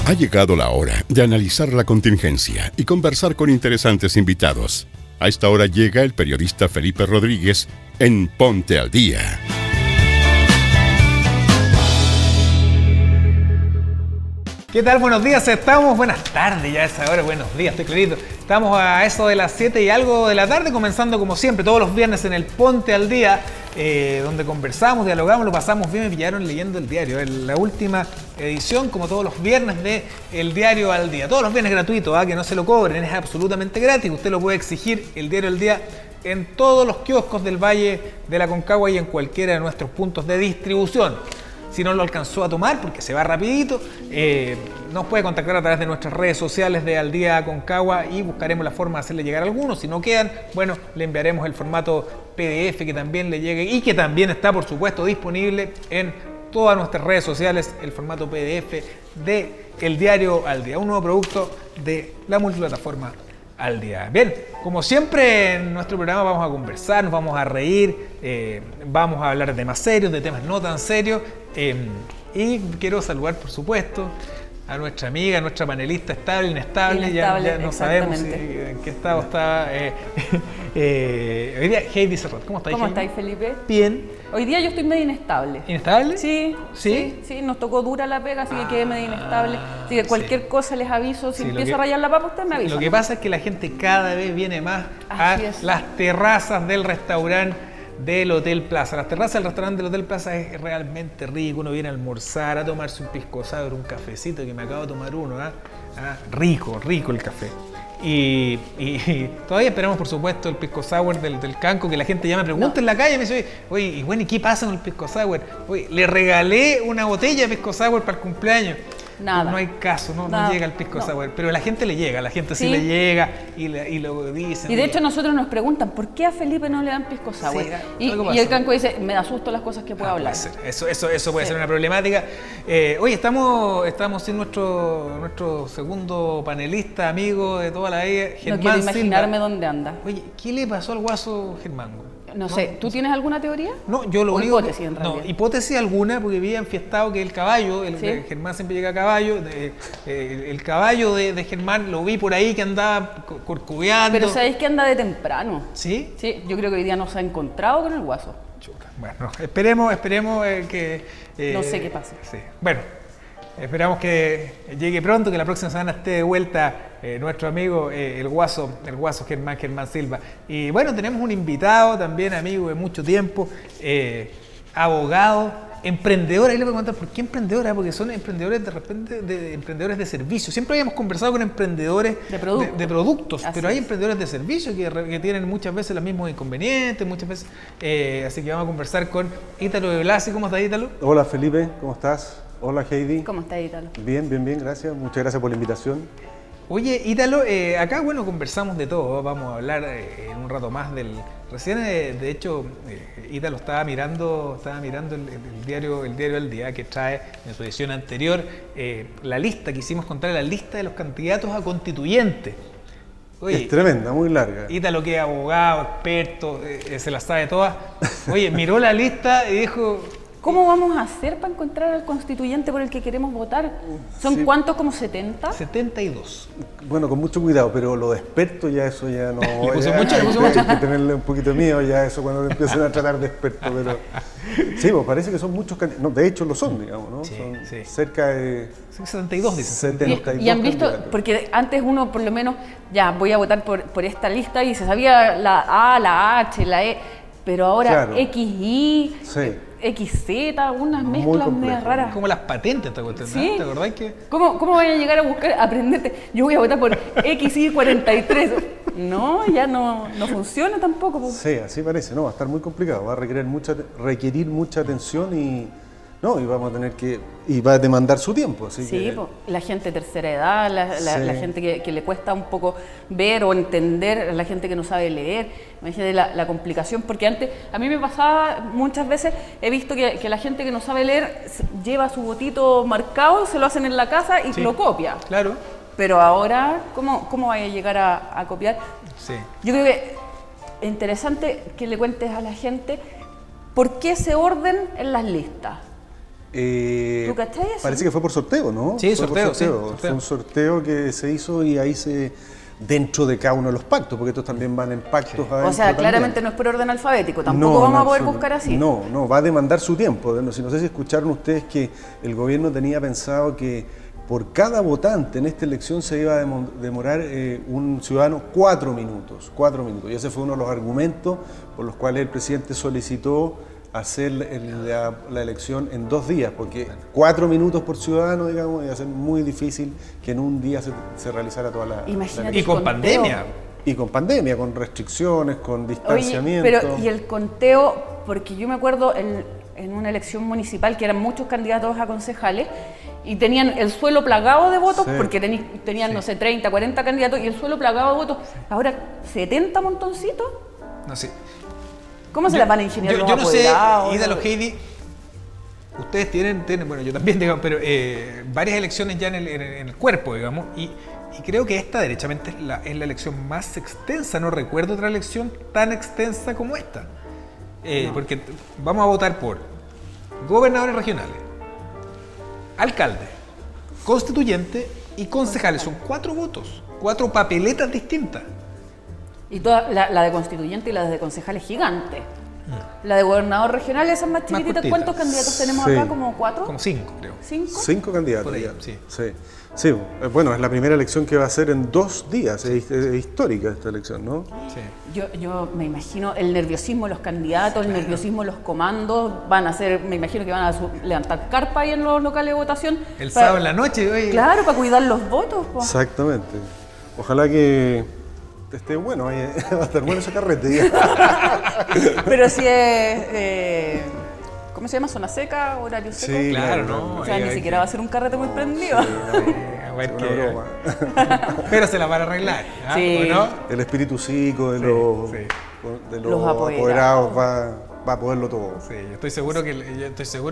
Ha llegado la hora de analizar la contingencia y conversar con interesantes invitados. A esta hora llega el periodista Felipe Rodríguez en Ponte al Día. ¿Qué tal? Buenos días, buenas tardes ya a esa hora, buenos días, estoy clarito. Estamos a eso de las 7 y algo de la tarde, comenzando como siempre, todos los viernes en el Ponte al Día, donde conversamos, dialogamos, lo pasamos bien. Me pillaron leyendo el diario, la última edición, como todos los viernes de El Diario al Día. Todos los viernes gratuito, que no se lo cobren, es absolutamente gratis, usted lo puede exigir, El Diario al Día, en todos los kioscos del Valle de la Aconcagua y en cualquiera de nuestros puntos de distribución. Si no lo alcanzó a tomar, porque se va rapidito, nos puede contactar a través de nuestras redes sociales de Al Día Aconcagua y buscaremos la forma de hacerle llegar a algunos. Si no quedan, bueno, le enviaremos el formato PDF que también le llegue y que también está, por supuesto, disponible en todas nuestras redes sociales, el formato PDF de El Diario al Día, un nuevo producto de la multiplataforma Al Día. Bien, como siempre en nuestro programa vamos a conversar, nos vamos a reír, vamos a hablar de temas serios, de temas no tan serios, y quiero saludar, por supuesto, a nuestra amiga, a nuestra panelista estable, inestable, ya no sabemos en qué estado está. Hoy día, Heidi Serrat, ¿cómo estáis? ¿Cómo estáis, Felipe? Bien. Hoy día yo estoy medio inestable. ¿Inestable? Sí. ¿Sí? Sí, nos tocó dura la pega, así que quedé medio inestable. Así que cualquier cosa les aviso, si empiezo a rayar la papa, usted me avisa. Lo que pasa es que la gente cada vez viene más a las terrazas del restaurante del Hotel Plaza. Las terrazas del restaurante del Hotel Plaza es realmente rico. Uno viene a almorzar, a tomarse un pisco sour, un cafecito, que me acabo de tomar uno. Rico el café. Y todavía esperamos, por supuesto, el pisco sour del Canco, que la gente ya me pregunta en la calle, me dice, oye, y bueno, ¿y qué pasa con el pisco sour? Oye, le regalé una botella de pisco sour para el cumpleaños. Nada. No hay caso, no llega el pisco sour, pero a la gente le llega, a la gente sí le llega y lo dicen. Y de hecho nosotros nos preguntan, ¿por qué a Felipe no le dan pisco sour? Sí, y el Canco dice, me da susto las cosas que puedo hablar. Eso puede ser una problemática. Hoy estamos sin nuestro segundo panelista, amigo de toda la vida, Germán No quiero imaginarme Silva. dónde anda. Oye, ¿qué le pasó al guaso Germán? No sé, ¿tú tienes alguna teoría? No, yo lo único hipótesis, en realidad. No, hipótesis alguna, porque había enfiestado que el caballo, ¿Sí? Germán siempre llega a caballo, el caballo de Germán lo vi por ahí que andaba corcoveando. Pero ¿sabéis que anda de temprano? ¿Sí? Sí, yo creo que hoy día no se ha encontrado con el guaso. Chuta. Bueno, esperemos que... no sé qué pasa. Sí. Bueno, esperamos que llegue pronto, que la próxima semana esté de vuelta nuestro amigo el guaso Germán Silva. Y bueno, tenemos un invitado también, amigo de mucho tiempo, abogado, emprendedor. Ahí le voy a contar por qué emprendedora, porque son emprendedores de repente, emprendedores de servicio. Siempre habíamos conversado con emprendedores de productos, pero hay emprendedores de servicio que tienen muchas veces los mismos inconvenientes, muchas veces. Así que vamos a conversar con Ítalo de Blasi. ¿Cómo estás, Ítalo? Hola, Felipe, ¿cómo estás? Hola, Heidi. ¿Cómo está, Ítalo? Bien, gracias. Muchas gracias por la invitación. Oye, Ítalo, acá, bueno, conversamos de todo. Vamos a hablar en un rato más del... Recién, de hecho, Ítalo estaba mirando el diario al Día, que trae en su edición anterior la lista, quisimos contar la lista de los candidatos a constituyentes. Oye, es tremenda, muy larga. Ítalo, que es abogado, experto, se la sabe todas. Oye, miró la lista y dijo... ¿Cómo vamos a hacer para encontrar al constituyente por el que queremos votar? ¿Son cuántos? ¿Como 70? 72. Bueno, con mucho cuidado, pero lo de experto ya eso ya no... Le puso ya, mucho. Hay que tenerle un poquito de miedo ya eso cuando empiezan a tratar de experto, pero... Sí, pues parece que son muchos candidatos. No, de hecho lo son, digamos, ¿no? Sí, son cerca de... 72, dicen. 72 y han visto, candidatos. porque antes uno por lo menos, ya voy a votar por esta lista y se sabía la A, la H, la E, pero ahora Claro. XY... Sí. XZ, unas mezclas medias raras. Como las patentes, esta cuestión, ¿Sí? ¿no? ¿Te acordás que...? ¿Cómo voy a llegar a buscar, aprenderte? Yo voy a votar por XY43. No, ya no funciona tampoco. Pues. Sí, así parece, no, va a estar muy complicado, va a requerir mucha atención y vamos a tener que, y va a demandar su tiempo. Así Sí, que, pues, la gente de tercera edad, la gente que le cuesta un poco ver o entender, la gente que no sabe leer, imagínate la complicación, porque antes, a mí me pasaba muchas veces, he visto que la gente que no sabe leer lleva su votito marcado, se lo hacen en la casa y lo copia. Claro. Pero ahora, ¿cómo vaya a llegar a copiar? Sí. Yo creo que es interesante que le cuentes a la gente por qué ese orden en las listas. ¿Tú cachai eso? Parece que fue por sorteo, ¿no? Sí, fue sorteo, por sorteo. sí, Fue un sorteo que se hizo y ahí dentro de cada uno de los pactos, porque estos también van en pactos. O sea, claramente no es por orden alfabético, tampoco vamos a poder buscar así. No, va a demandar su tiempo. No sé si escucharon ustedes que el gobierno tenía pensado que por cada votante en esta elección se iba a demorar un ciudadano 4 minutos. 4 minutos. Y ese fue uno de los argumentos por los cuales el presidente solicitó hacer la elección en 2 días, porque 4 minutos por ciudadano, digamos, iba a ser muy difícil que en un día se realizara toda la Imagínate. Y con pandemia. Y con pandemia, con restricciones, con distanciamiento. Oye, pero y el conteo, porque yo me acuerdo en una elección municipal que eran muchos candidatos a concejales y tenían el suelo plagado de votos, porque tenían, no sé, 30, 40 candidatos y el suelo plagado de votos. Ahora, 70 montoncitos. No sé. ¿Cómo se las van a ingeniar los Yo no sé, apoderados? Ida, los Heidi, ustedes tienen, bueno, yo también, digamos, pero varias elecciones ya en el cuerpo, digamos, y creo que esta, derechamente, es la elección más extensa. No recuerdo otra elección tan extensa como esta. Porque vamos a votar por gobernadores regionales, alcalde, constituyente y concejales. Son 4 votos, 4 papeletas distintas. Y toda la de constituyente y la de concejales gigantes. La de gobernador regional, esa es más chiquitita. cortita. ¿Cuántos candidatos tenemos acá? ¿Como 4? Como 5, creo. ¿5? 5 candidatos. Por ahí, ya. sí. Sí, bueno, es la primera elección que va a ser en 2 días. Es histórica esta elección, ¿no? Sí. Yo me imagino el nerviosismo de los candidatos, el nerviosismo de los comandos. Me imagino que van a levantar carpa ahí en los locales de votación. El sábado en la noche, oye. Claro, para cuidar los votos. Po. Exactamente. Ojalá que esté bueno, va a estar bueno ese carrete. Pero si es, ¿cómo se llama? ¿Zona seca? ¿Horario seco? Sí, Claro, ¿no? O sea, ni siquiera va a ser un carrete muy prendido. Una broma. Pero se la van a arreglar, ¿ah? Sí. ¿O no? El espíritu psíquico de los Los apoderados va a poderlo todo. Sí, yo estoy seguro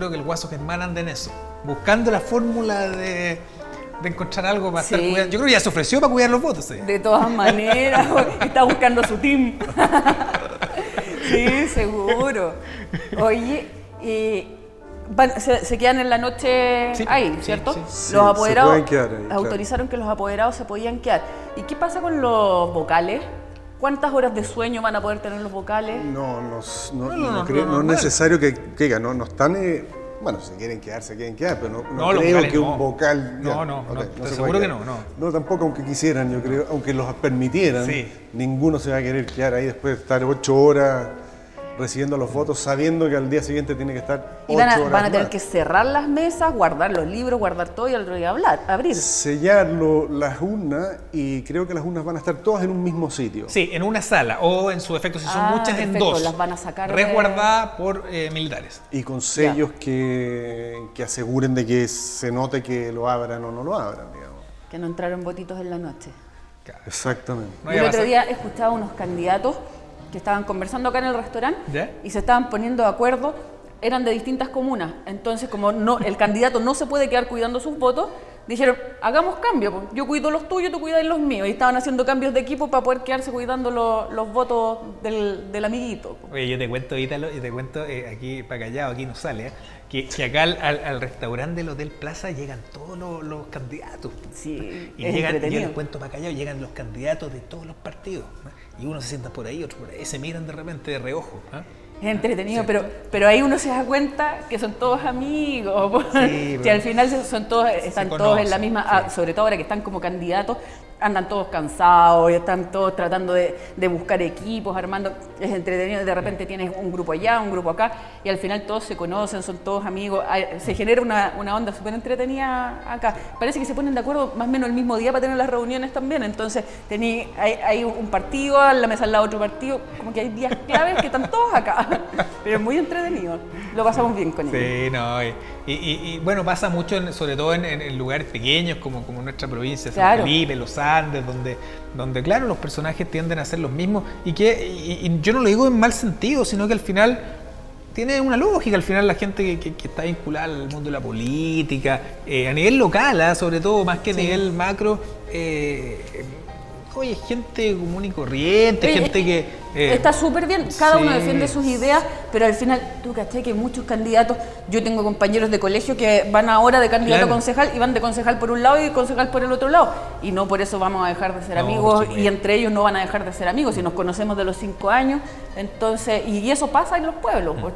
que el Guaso Germán anda en eso, buscando la fórmula de encontrar algo para estar cuidando. Yo creo que ya se ofreció para cuidar los votos. ¿Sí? De todas maneras, está buscando su team. Sí, seguro. Oye, se quedan en la noche ahí, ¿cierto? Sí. Los apoderados se pueden quedar ahí, autorizaron que los apoderados se podían quedar. ¿Y qué pasa con los vocales? ¿Cuántas horas de sueño van a poder tener los vocales? No es necesario que no están. Bueno, si quieren quedar, se quieren quedar, pero no creo que un vocal. Te seguro que no. No, tampoco, aunque quisieran, yo creo, aunque los permitieran, ninguno se va a querer quedar ahí después de estar 8 horas recibiendo los votos, sabiendo que al día siguiente tiene que estar 8 horas. Van a tener que cerrar las mesas, guardar los libros, guardar todo y al otro día abrir. Sellar las urnas, y creo que las urnas van a estar todas en un mismo sitio. Sí, en una sala, o en su efecto, si son muchas, en 2. Las van a sacar resguardadas por militares. Y con sellos que aseguren de que se note que lo abran o no lo abran, digamos. Que no entraron votitos en la noche. Claro. Exactamente. No, El otro día escuchaba unos candidatos que estaban conversando acá en el restaurante y se estaban poniendo de acuerdo, eran de distintas comunas. Entonces, como el candidato no se puede quedar cuidando sus votos, dijeron, hagamos cambio, pues. Yo cuido los tuyos, tú cuidas los míos. Y estaban haciendo cambios de equipo para poder quedarse cuidando los votos del amiguito. Oye, yo te cuento, Ítalo, y te cuento aquí para Callao, aquí no sale, que acá al restaurante del Hotel Plaza llegan todos los candidatos. Sí, y yo les cuento para Callao, llegan los candidatos de todos los partidos, ¿no? Y unos se sientan por ahí, otros por ahí, se miran de repente de reojo, ¿no? Es entretenido, sí. pero ahí uno se da cuenta que son todos amigos, sí, que al final están todos en la misma, sobre todo ahora que están como candidatos, andan todos cansados, están todos tratando de buscar equipos, armando, es entretenido, de repente tienes un grupo allá, un grupo acá, y al final todos se conocen, son todos amigos, se genera una onda súper entretenida acá. Parece que se ponen de acuerdo más o menos el mismo día para tener las reuniones también, entonces hay un partido, a la mesa al lado otro partido, como que hay días claves que están todos acá, pero es muy entretenido, lo pasamos bien con ellos. Sí, no, y bueno, pasa mucho, sobre todo en lugares pequeños como nuestra provincia, San Felipe, Los Andes, donde claro, los personajes tienden a ser los mismos y yo no lo digo en mal sentido, sino que al final tiene una lógica. Al final la gente que está vinculada al mundo de la política, a nivel local, sobre todo, más que a nivel macro, oye, gente común y corriente, gente Está súper bien, cada uno sí. defiende sus ideas, pero al final, tú caché que muchos candidatos, yo tengo compañeros de colegio que van ahora de candidato a concejal y van de concejal por un lado y de concejal por el otro lado, y no por eso vamos a dejar de ser amigos, y entre ellos no van a dejar de ser amigos, si nos conocemos de los 5 años, entonces, y eso pasa en los pueblos, pues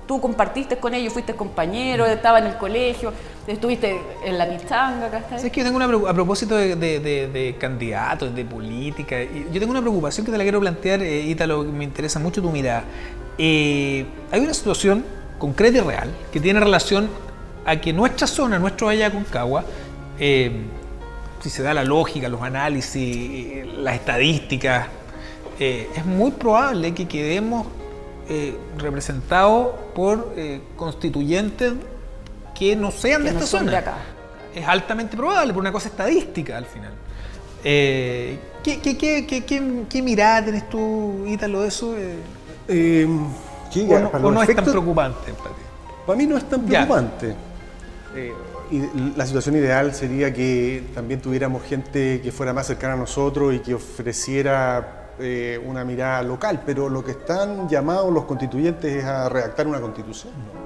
tú compartiste con ellos, fuiste compañero, estabas en el colegio, estuviste en la pichanga, ¿cachai? Es que yo tengo a propósito de candidatos, de política, yo tengo una preocupación que te la quiero plantear, Ítalo, me interesa mucho tu mirada. Hay una situación concreta y real que tiene relación a que nuestra zona, nuestro Valle de Aconcagua, si se da la lógica, los análisis, las estadísticas, es muy probable que quedemos representados por constituyentes que no sean de esta zona. De acá. Es altamente probable, por una cosa estadística al final. ¿Qué mirada tenés tú, Ítalo, de eso? ¿O no es tan preocupante para ti? Para mí no es tan preocupante. Y la situación ideal sería que también tuviéramos gente que fuera más cercana a nosotros y que ofreciera una mirada local, pero lo que están llamados los constituyentes es a redactar una constitución, ¿no?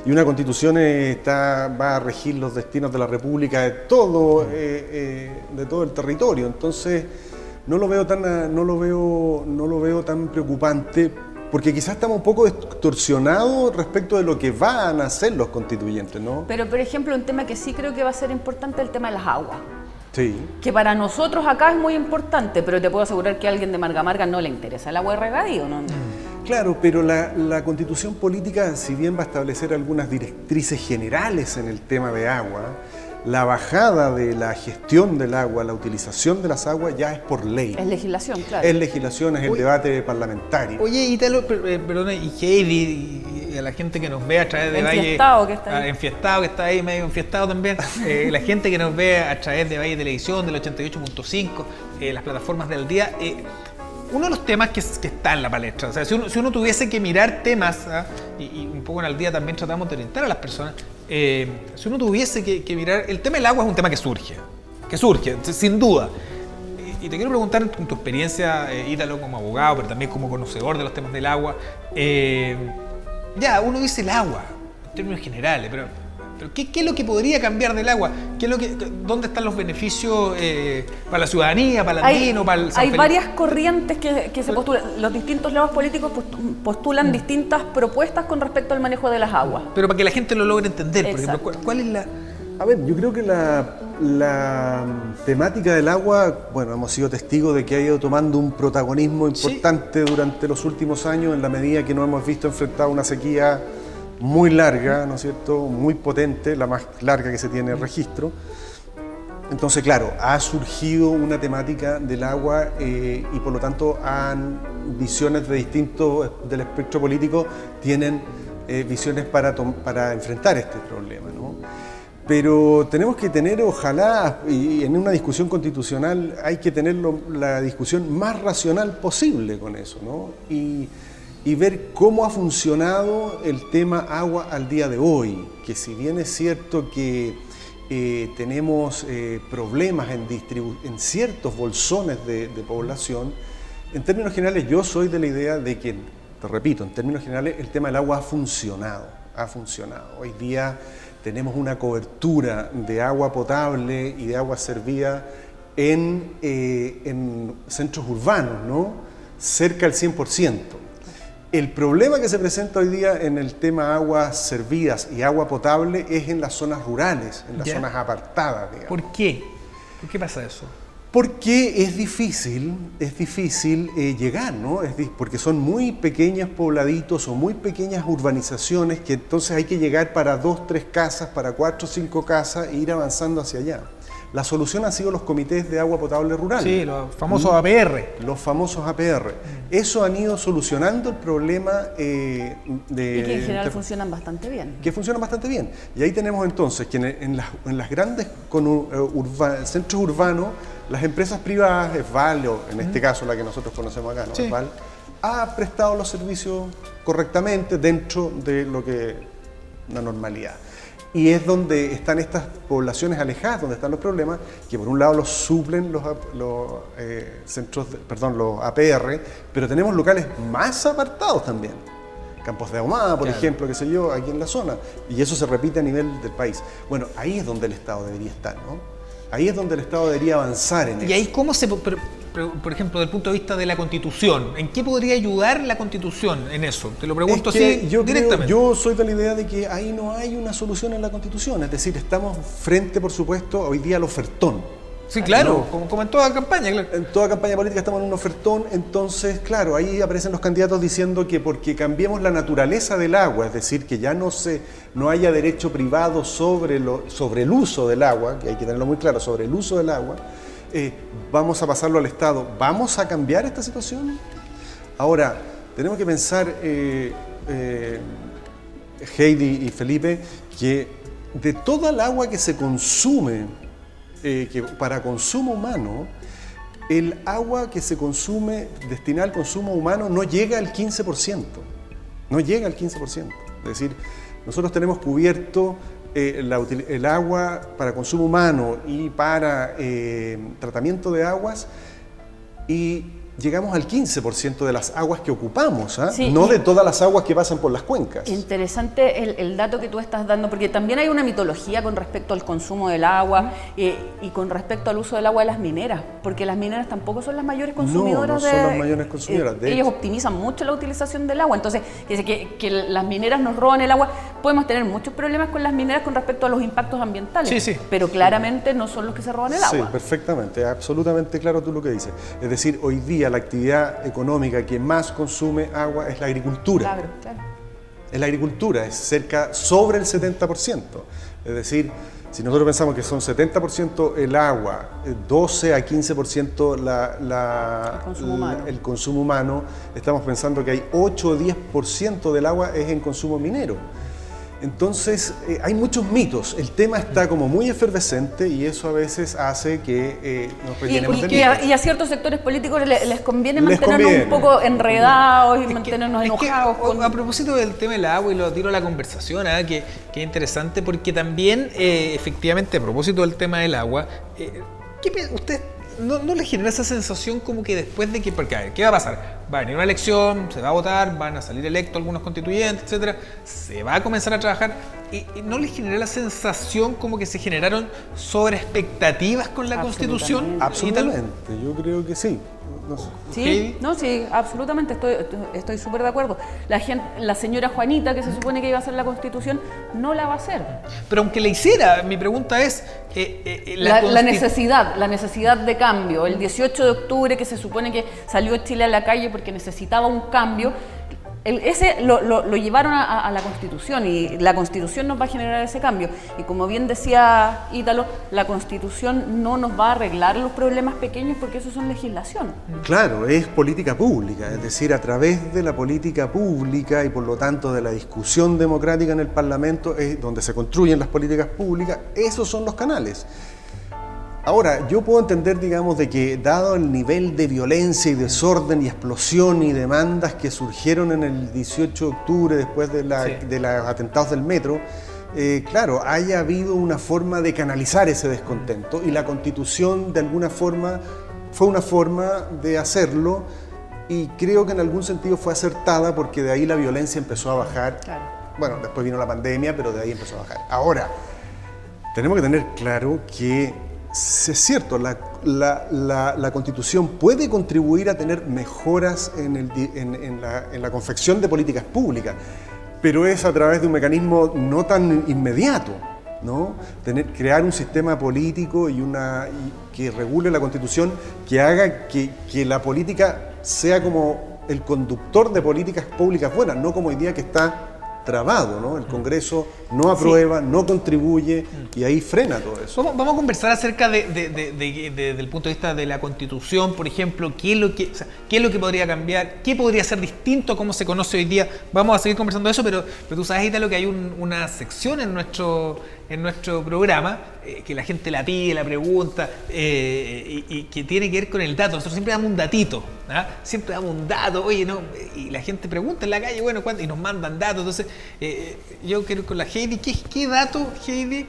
Y una constitución va a regir los destinos de la República de todo el territorio. Entonces no lo veo tan preocupante, porque quizás estamos un poco distorsionados respecto de lo que van a hacer los constituyentes, ¿no? Pero, por ejemplo, un tema que sí creo que va a ser importante es el tema de las aguas. Sí. Que para nosotros acá es muy importante, pero te puedo asegurar que a alguien de Marga Marga no le interesa el agua de regadío, ¿no? Claro, pero la constitución política, si bien va a establecer algunas directrices generales en el tema de agua, la bajada de la gestión del agua, la utilización de las aguas ya es por ley. Es legislación, claro. Es legislación, es el debate parlamentario. Oye, Ítalo, perdona, y Heidi, y a la gente que nos ve a través de Enfiestado que está ahí. Enfiestado que está ahí, medio enfiestado también. La gente que nos ve a través de Valle Televisión, del 88.5, las plataformas del día. Uno de los temas que está en la palestra, o sea, si uno tuviese que mirar temas, y un poco en el día también tratamos de orientar a las personas, si uno tuviese que mirar, el tema del agua es un tema que surge, sin duda. Y te quiero preguntar, en tu experiencia, Ítalo, como abogado, pero también como conocedor de los temas del agua, uno dice el agua, en términos generales, pero ¿qué es lo que podría cambiar del agua? ¿Dónde están los beneficios para la ciudadanía, para el andino, para el San Felipe? Hay varias corrientes que se postulan. Los distintos lados políticos postulan distintas propuestas con respecto al manejo de las aguas. Pero para que la gente lo logre entender, por ejemplo, ¿cuál es la...? A ver, yo creo que la temática del agua, bueno, hemos sido testigos de que ha ido tomando un protagonismo importante durante los últimos años, en la medida que nos hemos visto enfrentados a una sequía muy larga, ¿no es cierto?, muy potente, la más larga que se tiene registro. Entonces, claro, ha surgido una temática del agua y por lo tanto visiones de distintos del espectro político tienen visiones para enfrentar este problema, ¿no? Pero tenemos que tener, ojalá, y en una discusión constitucional hay que tener la discusión más racional posible con eso, ¿no? Y ver cómo ha funcionado el tema agua al día de hoy, que si bien es cierto que tenemos problemas en ciertos bolsones de población, en términos generales yo soy de la idea de que, te repito, en términos generales el tema del agua ha funcionado. Hoy día tenemos una cobertura de agua potable y de agua servida en centros urbanos, ¿no? Cerca del 100%. El problema que se presenta hoy día en el tema aguas servidas y agua potable es en las zonas rurales, en las zonas apartadas, digamos. ¿Por qué? ¿Por qué pasa eso? Porque es difícil llegar, ¿no? Porque son muy pequeños pobladitos o muy pequeñas urbanizaciones que entonces hay que llegar para 2, 3 casas, para 4, 5 casas e ir avanzando hacia allá. La solución han sido los comités de agua potable rural. Sí, los famosos APR. Los famosos APR. Eso han ido solucionando el problema y que en general funcionan bastante bien. Que funcionan bastante bien. Y ahí tenemos entonces que en las grandes centros urbanos, las empresas privadas, ESVAL, o en este caso la que nosotros conocemos acá, ¿no? Sí. ESVAL, ha prestado los servicios correctamente dentro de lo que la normalidad. Y es donde están estas poblaciones alejadas, donde están los problemas, que por un lado los suplen los APR, pero tenemos locales más apartados también. Campos de Ahumada, por ejemplo, qué sé yo, aquí en la zona. Y eso se repite a nivel del país. Bueno, ahí es donde el Estado debería estar, ¿no? Ahí es donde el Estado debería avanzar en eso. ¿Y ahí cómo se, por ejemplo, desde el punto de vista de la Constitución, en qué podría ayudar la Constitución en eso? Te lo pregunto así directamente. Yo soy de la idea de que ahí no hay una solución en la Constitución. Es decir, estamos frente, por supuesto, hoy día al ofertón. Sí, claro, como en toda campaña. Claro. En toda campaña política estamos en un ofertón, entonces, claro, ahí aparecen los candidatos diciendo que porque cambiemos la naturaleza del agua, es decir, que ya no haya derecho privado sobre el uso del agua, que hay que tenerlo muy claro, sobre el uso del agua, vamos a pasarlo al Estado. ¿Vamos a cambiar esta situación? Ahora, tenemos que pensar, Heidi y Felipe, que de toda el agua que se consume, que para consumo humano, el agua que se consume destinada al consumo humano no llega al 15%. No llega al 15%. Es decir, nosotros tenemos cubierto el agua para consumo humano y para tratamiento de aguas, y llegamos al 15% de las aguas que ocupamos, sí, no de todas las aguas que pasan por las cuencas. Interesante el dato que tú estás dando, porque también hay una mitología con respecto al consumo del agua y con respecto al uso del agua de las mineras, porque las mineras tampoco son las mayores consumidoras. No son las mayores consumidoras. Ellos optimizan mucho la utilización del agua, entonces que las mineras nos roban el agua. Podemos tener muchos problemas con las mineras con respecto a los impactos ambientales, sí, pero claramente no son los que se roban el agua. Sí, perfectamente, absolutamente claro tú lo que dices. Es decir, hoy día la actividad económica que más consume agua es la agricultura. Claro, claro. Es la agricultura, es sobre el 70%. Es decir, si nosotros pensamos que son 70% el agua, 12 a 15% el consumo humano, estamos pensando que hay 8 o 10% del agua es en consumo minero. Entonces, hay muchos mitos. El tema está como muy efervescente y eso a veces hace que nos rellenemos de mitos. Y a ciertos sectores políticos les conviene mantenernos un poco enredados y mantenernos enojados. A propósito del tema del agua, y lo tiro a la conversación, que es interesante, porque también, efectivamente, a propósito del tema del agua, ¿usted no le genera esa sensación como que después de que, porque a ver, ¿qué va a pasar? Va a venir una elección, se va a votar, van a salir electos algunos constituyentes, etcétera, se va a comenzar a trabajar, y no le genera la sensación como que se generaron sobre expectativas con la Constitución? Absolutamente, yo creo que sí. No sé. Sí, no, sí, absolutamente, estoy súper de acuerdo. La señora Juanita, que se supone que iba a hacer la Constitución, no la va a hacer. Pero aunque la hiciera, mi pregunta es... la necesidad de cambio. El 18 de octubre, que se supone que salió Chile a la calle porque necesitaba un cambio, ese lo llevaron a la Constitución, y la Constitución nos va a generar ese cambio. Y como bien decía Ítalo, la Constitución no nos va a arreglar los problemas pequeños, porque eso son legislación. Claro, es política pública, es decir, a través de la política pública y por lo tanto de la discusión democrática en el Parlamento es donde se construyen las políticas públicas. Esos son los canales. Ahora, yo puedo entender, digamos, de que dado el nivel de violencia y desorden y explosión y demandas que surgieron en el 18 de octubre después de los atentados del metro, claro, haya habido una forma de canalizar ese descontento, y la Constitución de alguna forma fue una forma de hacerlo, y creo que en algún sentido fue acertada, porque de ahí la violencia empezó a bajar. Claro. Bueno, después vino la pandemia, pero de ahí empezó a bajar. Ahora, tenemos que tener claro que es cierto, la Constitución puede contribuir a tener mejoras en la confección de políticas públicas, pero es a través de un mecanismo no tan inmediato, ¿no? Crear un sistema político que regule la Constitución, que haga que la política sea como el conductor de políticas públicas buenas, no como hoy día que está trabado, ¿no? El Congreso no aprueba, no contribuye, y ahí frena todo eso. Vamos a conversar acerca del punto de vista de la Constitución, por ejemplo, qué es lo que podría cambiar, qué podría ser distinto a cómo se conoce hoy día. Vamos a seguir conversando de eso, pero tú sabes, Ítalo, que hay una sección en nuestro programa que la gente la pide, la pregunta, y que tiene que ver con el dato. Nosotros siempre damos un datito, siempre damos un dato, oye, ¿no? Y la gente pregunta en la calle, bueno, ¿cuánto? Y nos mandan datos. Entonces, yo quiero con la Heidi, ¿qué dato, Heidi,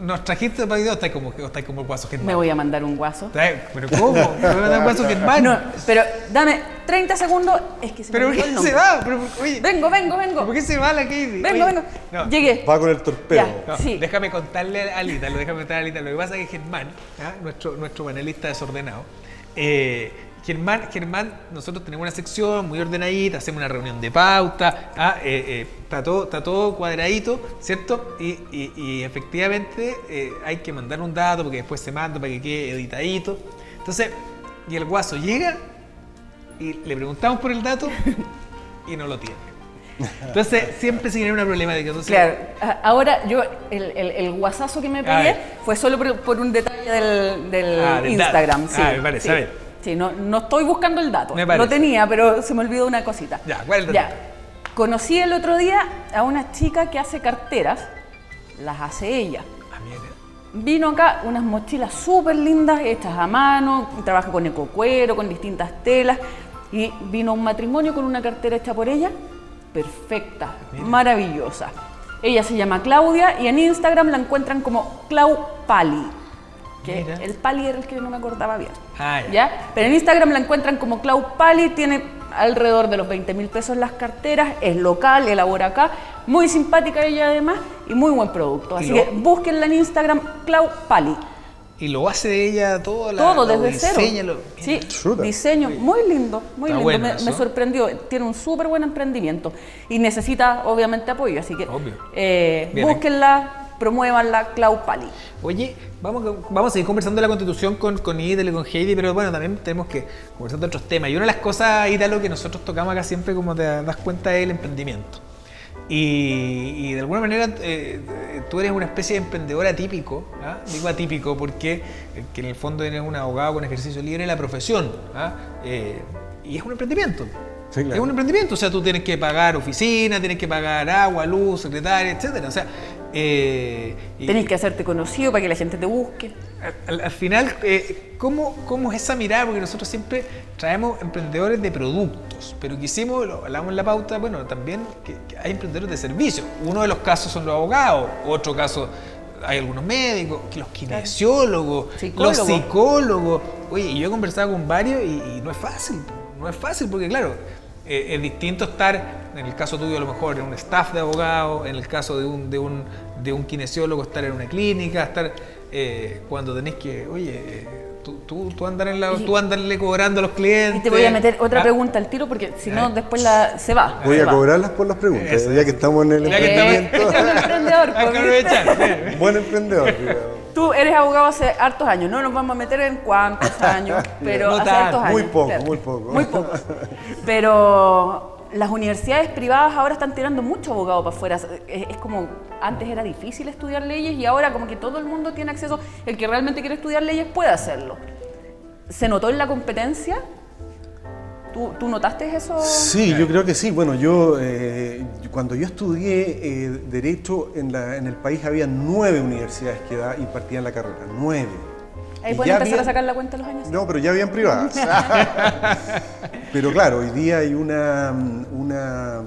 nos trajiste para video? ¿Estáis como el guaso Germán? Me voy a mandar un guaso. ¿Pero cómo? ¿Me voy a mandar un guaso Germán? No, pero dame 30 segundos, es que se me ¿Pero por olvidó qué el nombre. se va? Oye, Vengo. ¿por qué se va la Heidi? Vengo. No. Llegué. Va con el torpedo. Ya. No, Sí. déjame contarle a Alita, lo que pasa es que Germán, nuestro panelista desordenado, Germán, nosotros tenemos una sección muy ordenadita, hacemos una reunión de pauta, está todo cuadradito, ¿cierto? Y efectivamente hay que mandar un dato porque después se manda para que quede editadito. Entonces, y el guaso llega y le preguntamos por el dato y no lo tiene. Entonces siempre se genera una problemática. Entonces, Claro, ahora yo, el guasazo que me pegué fue solo por un detalle del Instagram. Sí, me parece, sí. a ver. Sí, no estoy buscando el dato. Me parece. Lo tenía, pero se me olvidó una cosita. Ya, ¿cuál es el dato? Conocí el otro día a una chica que hace carteras, las hace ella. Mira. Vino acá unas mochilas súper lindas, hechas a mano, trabaja con ecocuero, con distintas telas, y vino un matrimonio con una cartera hecha por ella, perfecta, maravillosa. Ella se llama Claudia y en Instagram la encuentran como Clau Pali. Que Mira. el Pali era el que no me acordaba bien. Ya. Pero en Instagram la encuentran como Clau Pali, tiene alrededor de los 20.000 pesos las carteras, es local, elabora acá, muy simpática ella además y muy buen producto. Así que búsquenla en Instagram, Clau Pali. Y lo hace ella todo, Desde cero. Sí, Chuta. diseño, muy lindo, muy Está lindo. bueno Me eso. sorprendió. Tiene un súper buen emprendimiento y necesita obviamente apoyo, así que Obvio. búsquenla, promuévanla, Clau Pali. Oye, vamos a seguir conversando de la Constitución con Ítalo y con Heidi, pero bueno, también tenemos que conversar de otros temas. Y una de las cosas, Ítalo, que nosotros tocamos acá siempre, como te das cuenta, es el emprendimiento. Y de alguna manera tú eres una especie de emprendedor atípico, digo atípico porque que en el fondo eres un abogado con ejercicio libre de la profesión, y es un emprendimiento. Sí, claro. Es un emprendimiento, o sea, tú tienes que pagar oficina, tienes que pagar agua, luz, secretaria, etcétera. O sea, Tenés que hacerte conocido para que la gente te busque. al final, ¿cómo es esa mirada? Porque nosotros siempre traemos emprendedores de productos, pero quisimos, lo hablamos en la pauta, bueno, también que hay emprendedores de servicios. Uno de los casos son los abogados, otro caso hay algunos médicos, que los kinesiólogos, Psicólogos. los psicólogos. Oye, y yo he conversado con varios y no es fácil porque claro, es distinto estar, en el caso tuyo a lo mejor en un staff de abogados, en el caso de un kinesiólogo estar en una clínica, estar cuando tenés que, oye, tú andarle cobrando a los clientes. Y te voy a meter otra pregunta al tiro porque si no después se va. Voy se a va. cobrarlas por las preguntas, Eso. ya que estamos en el Ya que estamos- emprendimiento. Un emprendedor, Hay que pues, ¿viste? aprovechar. Buen emprendedor, digamos. Tú eres abogado hace hartos años, no nos vamos a meter en cuántos años, pero No hace tanto. hartos años. Muy poco, claro. muy poco. Muy poco. Pero las universidades privadas ahora están tirando mucho abogado para afuera. Es como, antes era difícil estudiar leyes y ahora como que todo el mundo tiene acceso. El que realmente quiere estudiar leyes puede hacerlo. ¿Se notó en la competencia? ¿Tú notaste eso? Sí, yo creo que sí. Bueno, cuando yo estudié Derecho en el país había 9 universidades que impartían la carrera, 9. Ahí Y pueden ya empezar a había- sacar la cuenta de los años. No, pero ya habían privadas. Pero claro, hoy día hay no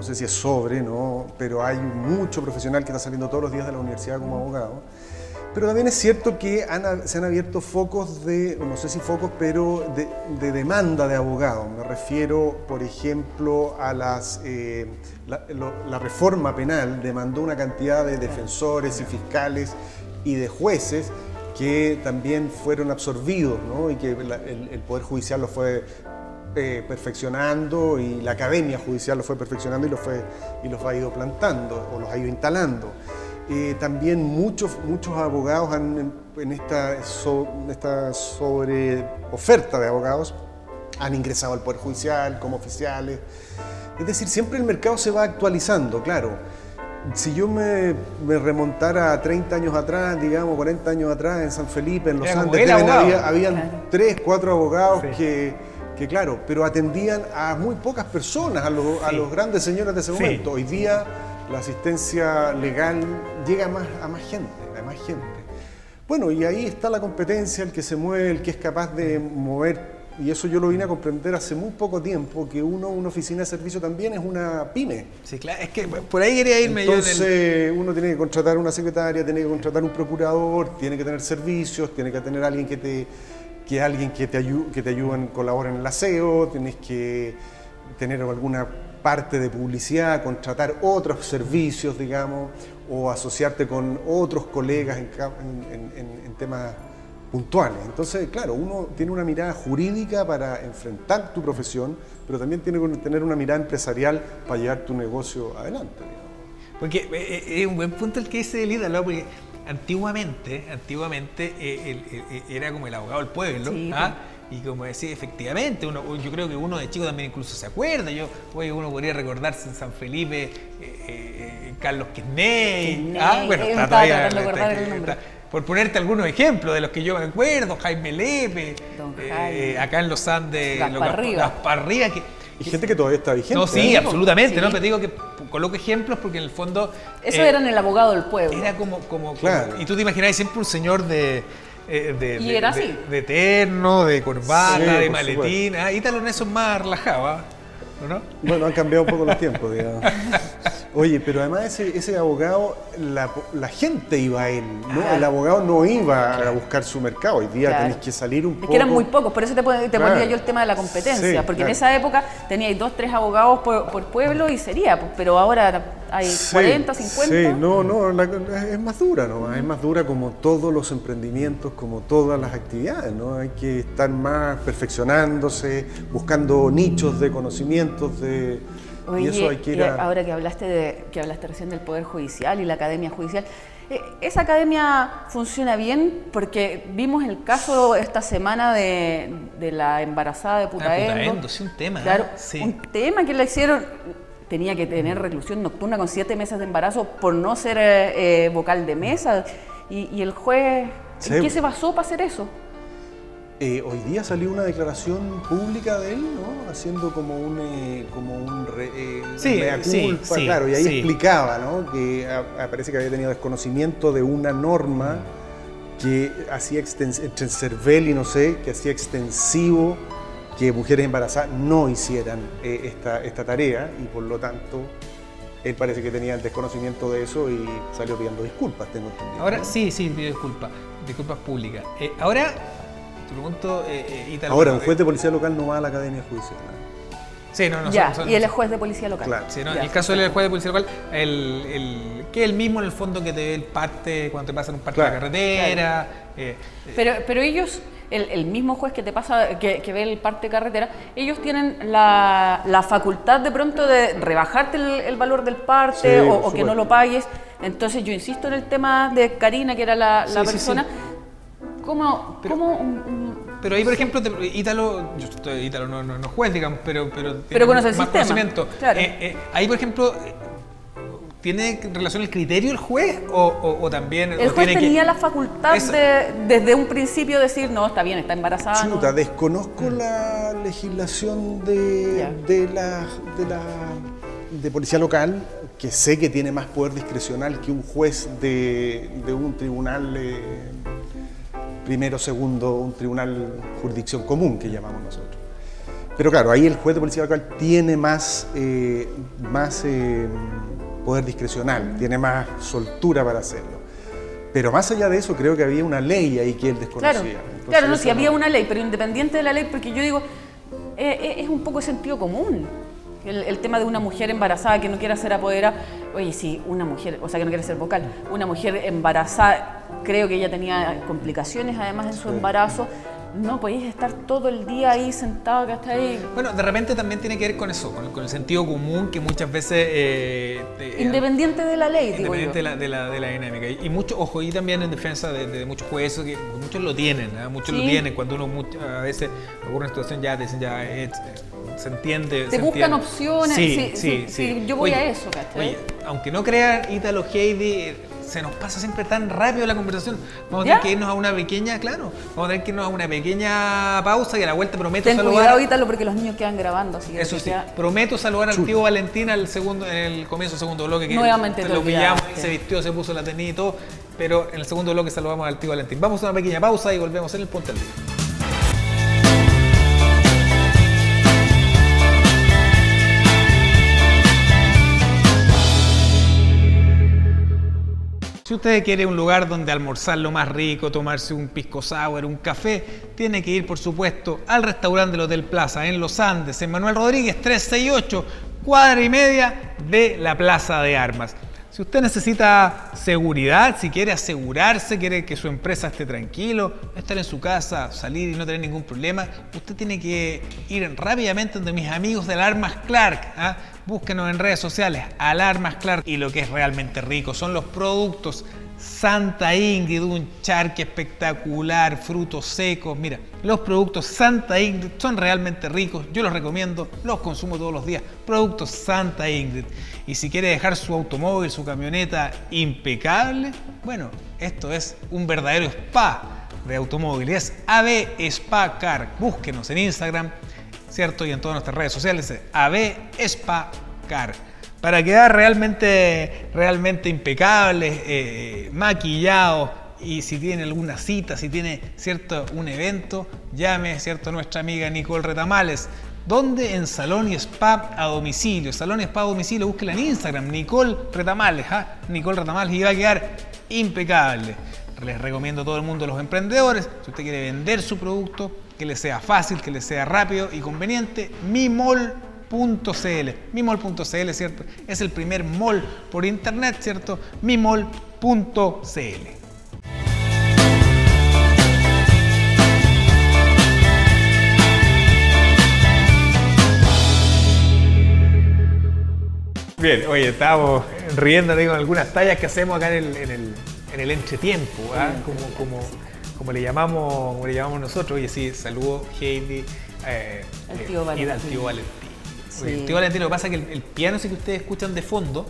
sé si es ¿no? Pero hay mucho profesional que está saliendo todos los días de la universidad como abogado. Pero también es cierto que se han abierto focos no sé si focos, pero de demanda de abogados. Me refiero, por ejemplo, a la reforma penal demandó una cantidad de defensores y fiscales y de jueces que también fueron absorbidos, ¿no? Y que el Poder Judicial los fue perfeccionando y la Academia Judicial los fue perfeccionando y los ha ido plantando o los ha ido instalando. También muchos abogados en esta sobre oferta de abogados han ingresado al Poder Judicial como oficiales. Es decir, siempre el mercado se va actualizando, claro. Si yo me remontara a 30 años atrás, digamos 40 años atrás, en San Felipe, en Los Era como Andes, el abogado. habían Claro. 3, 4 abogados Sí. que claro, pero atendían a muy pocas personas, a los grandes señores de ese Sí. momento. Hoy día la asistencia legal llega a más gente. Bueno, y ahí está la competencia, el que se mueve, el que es capaz de mover y eso yo lo vine a comprender hace muy poco tiempo, que una oficina de servicio también es una pyme. Sí, claro, es que por ahí quería irme Entonces, yo. Entonces, uno tiene que contratar una secretaria, tiene que contratar un procurador, tiene que tener servicios, tiene que tener alguien que te ayude, colabore en el aseo, tienes que tener alguna parte de publicidad, contratar otros servicios, digamos, o asociarte con otros colegas en temas puntuales. Entonces, claro, uno tiene una mirada jurídica para enfrentar tu profesión, pero también tiene que tener una mirada empresarial para llevar tu negocio adelante, digamos. Porque es un buen punto el que dice el Ítalo, porque antiguamente era como el abogado del pueblo, sí, ¿ah? Y como decía, efectivamente, yo creo que uno de chico también incluso se acuerda. Uno podría recordarse en San Felipe, Carlos Quesney, bueno, está todavía, por ponerte algunos ejemplos de los que yo me acuerdo, Jaime Lepe, acá en los Andes, Gasparriga, y gente que todavía está vigente. No, sí, absolutamente, sí. ¿No? Pero te digo que coloco ejemplos porque en el fondo... Eso era en el abogado del pueblo. Era claro. Y tú te imaginabas siempre un señor de terno, de corbata, sí, de maletín. Ítalo en eso es más relajado, ¿no? Bueno, han cambiado un poco los tiempos, digamos. Oye, pero además ese abogado, la gente iba a él, ¿no? El abogado no iba a buscar su mercado. Hoy día tenés que salir un poco... Es que eran muy pocos, por eso te ponía yo el tema de la competencia, sí, porque en esa época teníais 2, 3 abogados por pueblo y sería, pero ahora hay 40, 50. Sí, no, es más dura, ¿no? Es más dura como todos los emprendimientos, como todas las actividades, ¿no? Hay que estar más perfeccionándose, buscando nichos de conocimientos, Oye, y eso hay que ir a... ahora que hablaste recién del Poder Judicial y la Academia Judicial, ¿esa academia funciona bien? Porque vimos el caso esta semana de la embarazada de Putaendo. Sí, un tema. Claro, sí. Un tema que le hicieron, tenía que tener reclusión nocturna con 7 meses de embarazo por no ser vocal de mesa. Y el juez, ¿en qué se basó para hacer eso? Hoy día salió una declaración pública de él, ¿no? Haciendo como un mea culpa, claro, y ahí explicaba, ¿no? Que parece que había tenido desconocimiento de una norma que hacía entre CERVEL y no sé, que hacía extensivo que mujeres embarazadas no hicieran esta tarea, y por lo tanto él parece que tenía el desconocimiento de eso y salió pidiendo disculpas, tengo entendido. Ahora, ¿no? Sí, pidió disculpas públicas. Ahora... Pregunto, ahora, un juez de policía local no va a la Academia Judicial, ¿no? Sí, no. Y él es juez de policía local. Claro. Sí, ¿no? En el caso del juez de policía local, que es el mismo en el fondo que te ve el parte cuando te pasan un parte de la carretera. Claro. Pero ellos, el mismo juez que te pasa, que ve el parte de carretera, ellos tienen la facultad de pronto de rebajarte el valor del parte, o que no lo pagues. Entonces yo insisto en el tema de Karina, que era la persona. Pero ahí, por ejemplo, Ítalo no es juez, digamos, pero conoce el más sistema. Conocimiento. Claro. Ahí, por ejemplo, ¿tiene relación el criterio el juez o también...? El juez tenía la facultad desde un principio decir, no, está bien, está embarazada. Chuta, desconozco la legislación de policía local, que sé que tiene más poder discrecional que un juez de un tribunal... primero, segundo, un tribunal jurisdicción común que llamamos nosotros. Pero claro, ahí el juez de policía local tiene más poder discrecional, tiene más soltura para hacerlo. Pero más allá de eso, creo que había una ley ahí que él desconocía. Claro, no, sí había una ley, pero independiente de la ley, porque yo digo, es un poco de sentido común. El tema de una mujer embarazada que no quiera ser apoderada, oye, sí, una mujer, o sea, que no quiere ser vocal, una mujer embarazada, creo que ella tenía complicaciones además en su embarazo, no podéis estar todo el día ahí sentado, que está ahí. Bueno, de repente también tiene que ver con eso, con el sentido común que muchas veces... independiente de la ley, digo yo. Independiente de la dinámica. Y mucho, ojo, y también en defensa de muchos jueces, que muchos lo tienen, ¿eh? Muchos lo tienen, cuando uno a veces ocurre una situación ya te dicen, se entiende. Te buscan opciones, sí, yo voy a eso, ¿cachai? Oye, aunque no crean, Ítalo, Heidi, se nos pasa siempre tan rápido la conversación. Vamos a tener que irnos a una pequeña, pausa y a la vuelta prometo saludar. Ten cuidado, Ítalo, porque los niños quedan grabando. Así que eso sí, prometo saludar al tío Valentín en el comienzo del segundo bloque. Que nuevamente lo pillamos, se vistió, se puso la tenida y todo, pero en el segundo bloque saludamos al tío Valentín. Vamos a una pequeña pausa y volvemos en el Ponte al Día. Si usted quiere un lugar donde almorzar lo más rico, tomarse un pisco sour, un café, tiene que ir, por supuesto, al restaurante del Hotel Plaza en Los Andes, en Manuel Rodríguez 368, cuadra y media de la Plaza de Armas. Si usted necesita seguridad, si quiere asegurarse, quiere que su empresa esté tranquilo, estar en su casa, salir y no tener ningún problema, usted tiene que ir rápidamente donde mis amigos de Alarmas Clark. ¿Ah? Búsquenos en redes sociales, Alarmas Clark. Y lo que es realmente rico son los productos Santa Ingrid, un charque espectacular, frutos secos. Mira, los productos Santa Ingrid son realmente ricos, yo los recomiendo, los consumo todos los días. Productos Santa Ingrid. Y si quiere dejar su automóvil, su camioneta impecable, bueno, esto es un verdadero spa de automóvil. Es AB Spa Car. Búsquenos en Instagram, ¿cierto? Y en todas nuestras redes sociales, AB Spa Car. Para quedar realmente impecables, maquillados, y si tiene alguna cita, si tiene, ¿cierto?, un evento, llame, ¿cierto?, a nuestra amiga Nicole Retamales. ¿Dónde? En Salón y Spa a domicilio. Salón y Spa a domicilio, búsquela en Instagram, Nicole Retamales, ¿ah? Nicole Retamales, y va a quedar impecable. Les recomiendo a todo el mundo, los emprendedores, si usted quiere vender su producto, que le sea fácil, que le sea rápido y conveniente, mimol.cl. Mimol.cl, ¿cierto? Es el primer mall por internet, ¿cierto? Mimol.cl. Bien, oye, estábamos riendo con algunas tallas que hacemos acá en el entretiempo, ¿ah? Como le llamamos nosotros. Oye, sí, saludo Heidi al tío Valentín. Y al tío Valentín. Sí. Oye, el tío Valentín, lo que pasa es que el piano ese que ustedes escuchan de fondo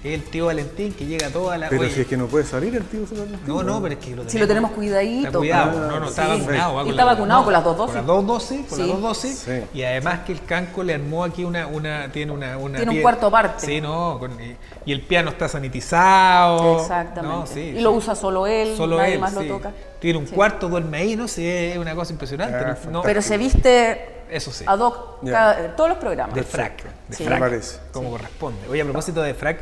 es el tío Valentín, que llega toda la... Pero oye, si es que no puede salir el tío Valentín. No, pero es que si lo tenemos cuidadito. Está cuidado, no, está sí. vacunado. Y está vacunado con las dos dosis. Con las dos dosis, Sí. Sí. Y además que el Canco le armó aquí tiene un cuarto aparte. Sí, no, y el piano está sanitizado. Exactamente. ¿No? Sí, y lo usa solo él, nadie más lo toca. Tiene un cuarto, duerme ahí, no sé, es una cosa impresionante. No, pero se viste eso sí, ad hoc todos los programas. de frac, Sí. frac, Me parece. como corresponde. Oye, a propósito de frac,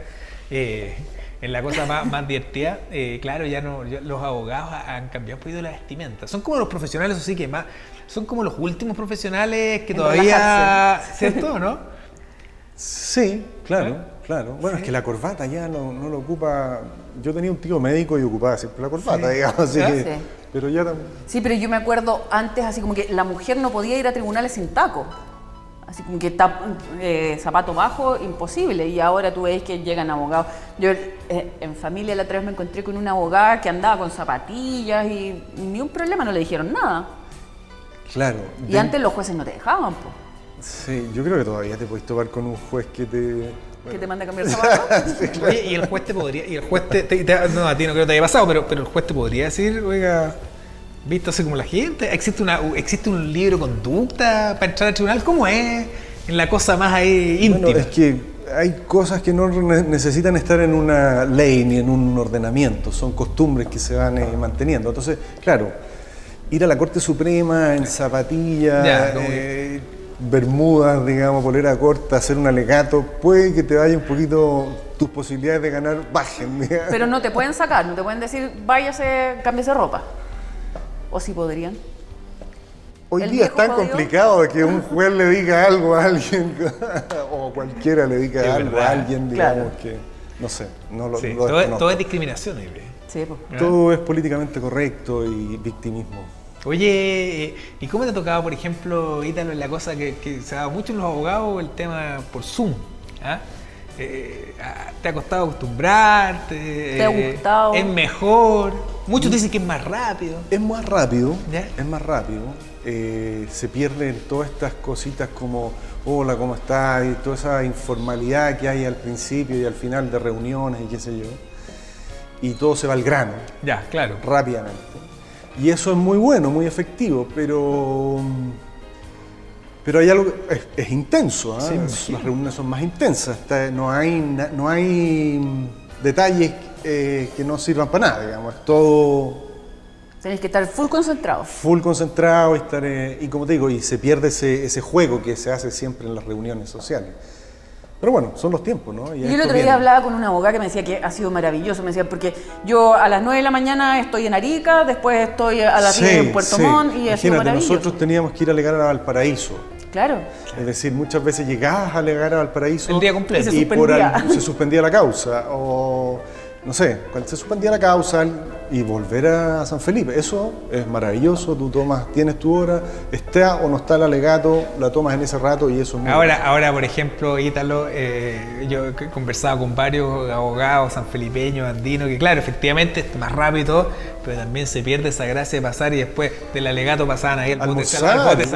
en la cosa más divertida, claro, ya los abogados han cambiado un poquito la vestimenta. Son como los profesionales, así que más, son como los últimos profesionales que En todavía, relajarse. ¿cierto? ¿No? Sí, claro. Bueno, es que la corbata ya no lo ocupa. Yo tenía un tío médico y ocupaba siempre la corbata, digamos, así que. Sí. Pero ya Sí, pero yo me acuerdo antes, así como que la mujer no podía ir a tribunales sin taco. Así como que zapato bajo, imposible. Y ahora tú ves que llegan abogados. Yo en familia la otra vez me encontré con una abogada que andaba con zapatillas y ni un problema, no le dijeron nada. Claro. Y antes los jueces no te dejaban, po. Sí, yo creo que todavía te puedes topar con un juez que te... Que te manda a cambiar zapatos. Oye, y el juez te podría, no, a ti no creo que te haya pasado, pero el juez te podría decir, oiga, visto así como la gente, ¿existe un libro de conducta para entrar al tribunal? ¿Cómo es? En la cosa más ahí íntima. Bueno, es que hay cosas que no necesitan estar en una ley ni en un ordenamiento, son costumbres que se van manteniendo. Entonces, claro, ir a la Corte Suprema en zapatillas, bermudas, digamos, polera corta, hacer un alegato, puede que te vaya un poquito, tus posibilidades de ganar bajen, digamos. Pero no te pueden sacar, no te pueden decir, váyase, cámbiese ropa. ¿O sí podrían? Hoy día es tan complicado de que un juez le diga algo a alguien, o cualquiera le diga algo a alguien, digamos, que, no sé, no lo, sí, lo desconozco. todo es discriminación, Sí, pues. Todo es políticamente correcto y victimismo. Oye, ¿y cómo te ha tocado, por ejemplo, Ítalo, en la cosa que se ha dado mucho en los abogados, el tema por Zoom? ¿Ah? ¿Te ha costado acostumbrarte? ¿Te ha gustado? ¿Es mejor? Muchos dicen que es más rápido. Es más rápido, ¿Ya? es más rápido. Se pierden todas estas cositas como hola, ¿cómo estás? Y toda esa informalidad que hay al principio y al final de reuniones y qué sé yo. Y todo se va al grano. Ya, claro. Rápidamente. Y eso es muy bueno, muy efectivo, pero hay algo es intenso, ¿eh? Sí. Las reuniones son más intensas, no hay detalles que no sirvan para nada, digamos, es todo Tenéis que estar full concentrado. full concentrado y como te digo, y se pierde ese juego que se hace siempre en las reuniones sociales. Pero bueno, son los tiempos, ¿no? Yo el otro día hablaba con una abogada que me decía que ha sido maravilloso, me decía, porque yo a las 9 de la mañana estoy en Arica, después estoy a las 10 en Puerto Montt y ha sido maravilloso. Nosotros teníamos que ir a alegar a Valparaíso. Claro. Es decir, muchas veces llegabas a alegar a Valparaíso el día completo y se suspendía la causa, o no sé, cuando se suspendía la causa y volver a San Felipe. Eso es maravilloso, tú tienes tu hora, está o no está el alegato, la tomas en ese rato y eso es muy ahora, por ejemplo, Ítalo, yo he conversado con varios abogados sanfelipeños, andinos, que claro, efectivamente es más rápido y todo, pero también se pierde esa gracia de pasar y después del alegato pasaban ahí el bote salvavidas.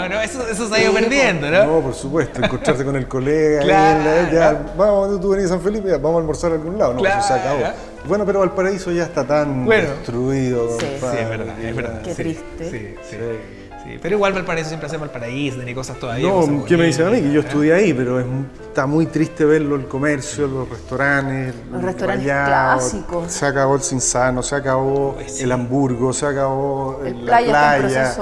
No, eso se ha ido perdiendo, ¿no? No, por supuesto, encontrarte con el colega, claro. Vamos, tú venís a San Felipe, vamos a almorzar a algún lado, no, claro. Eso se acabó. Bueno, pero Valparaíso ya está tan destruido. Sí, es verdad. Qué triste. Sí, pero igual Valparaíso siempre hace Valparaíso, tiene cosas todavía. No, ¿qué me dicen a mí? Que yo estudié ahí, pero está muy triste verlo, el comercio, los restaurantes clásicos. Se acabó el Cinzano, se acabó el Hamburgo, se acabó la playa.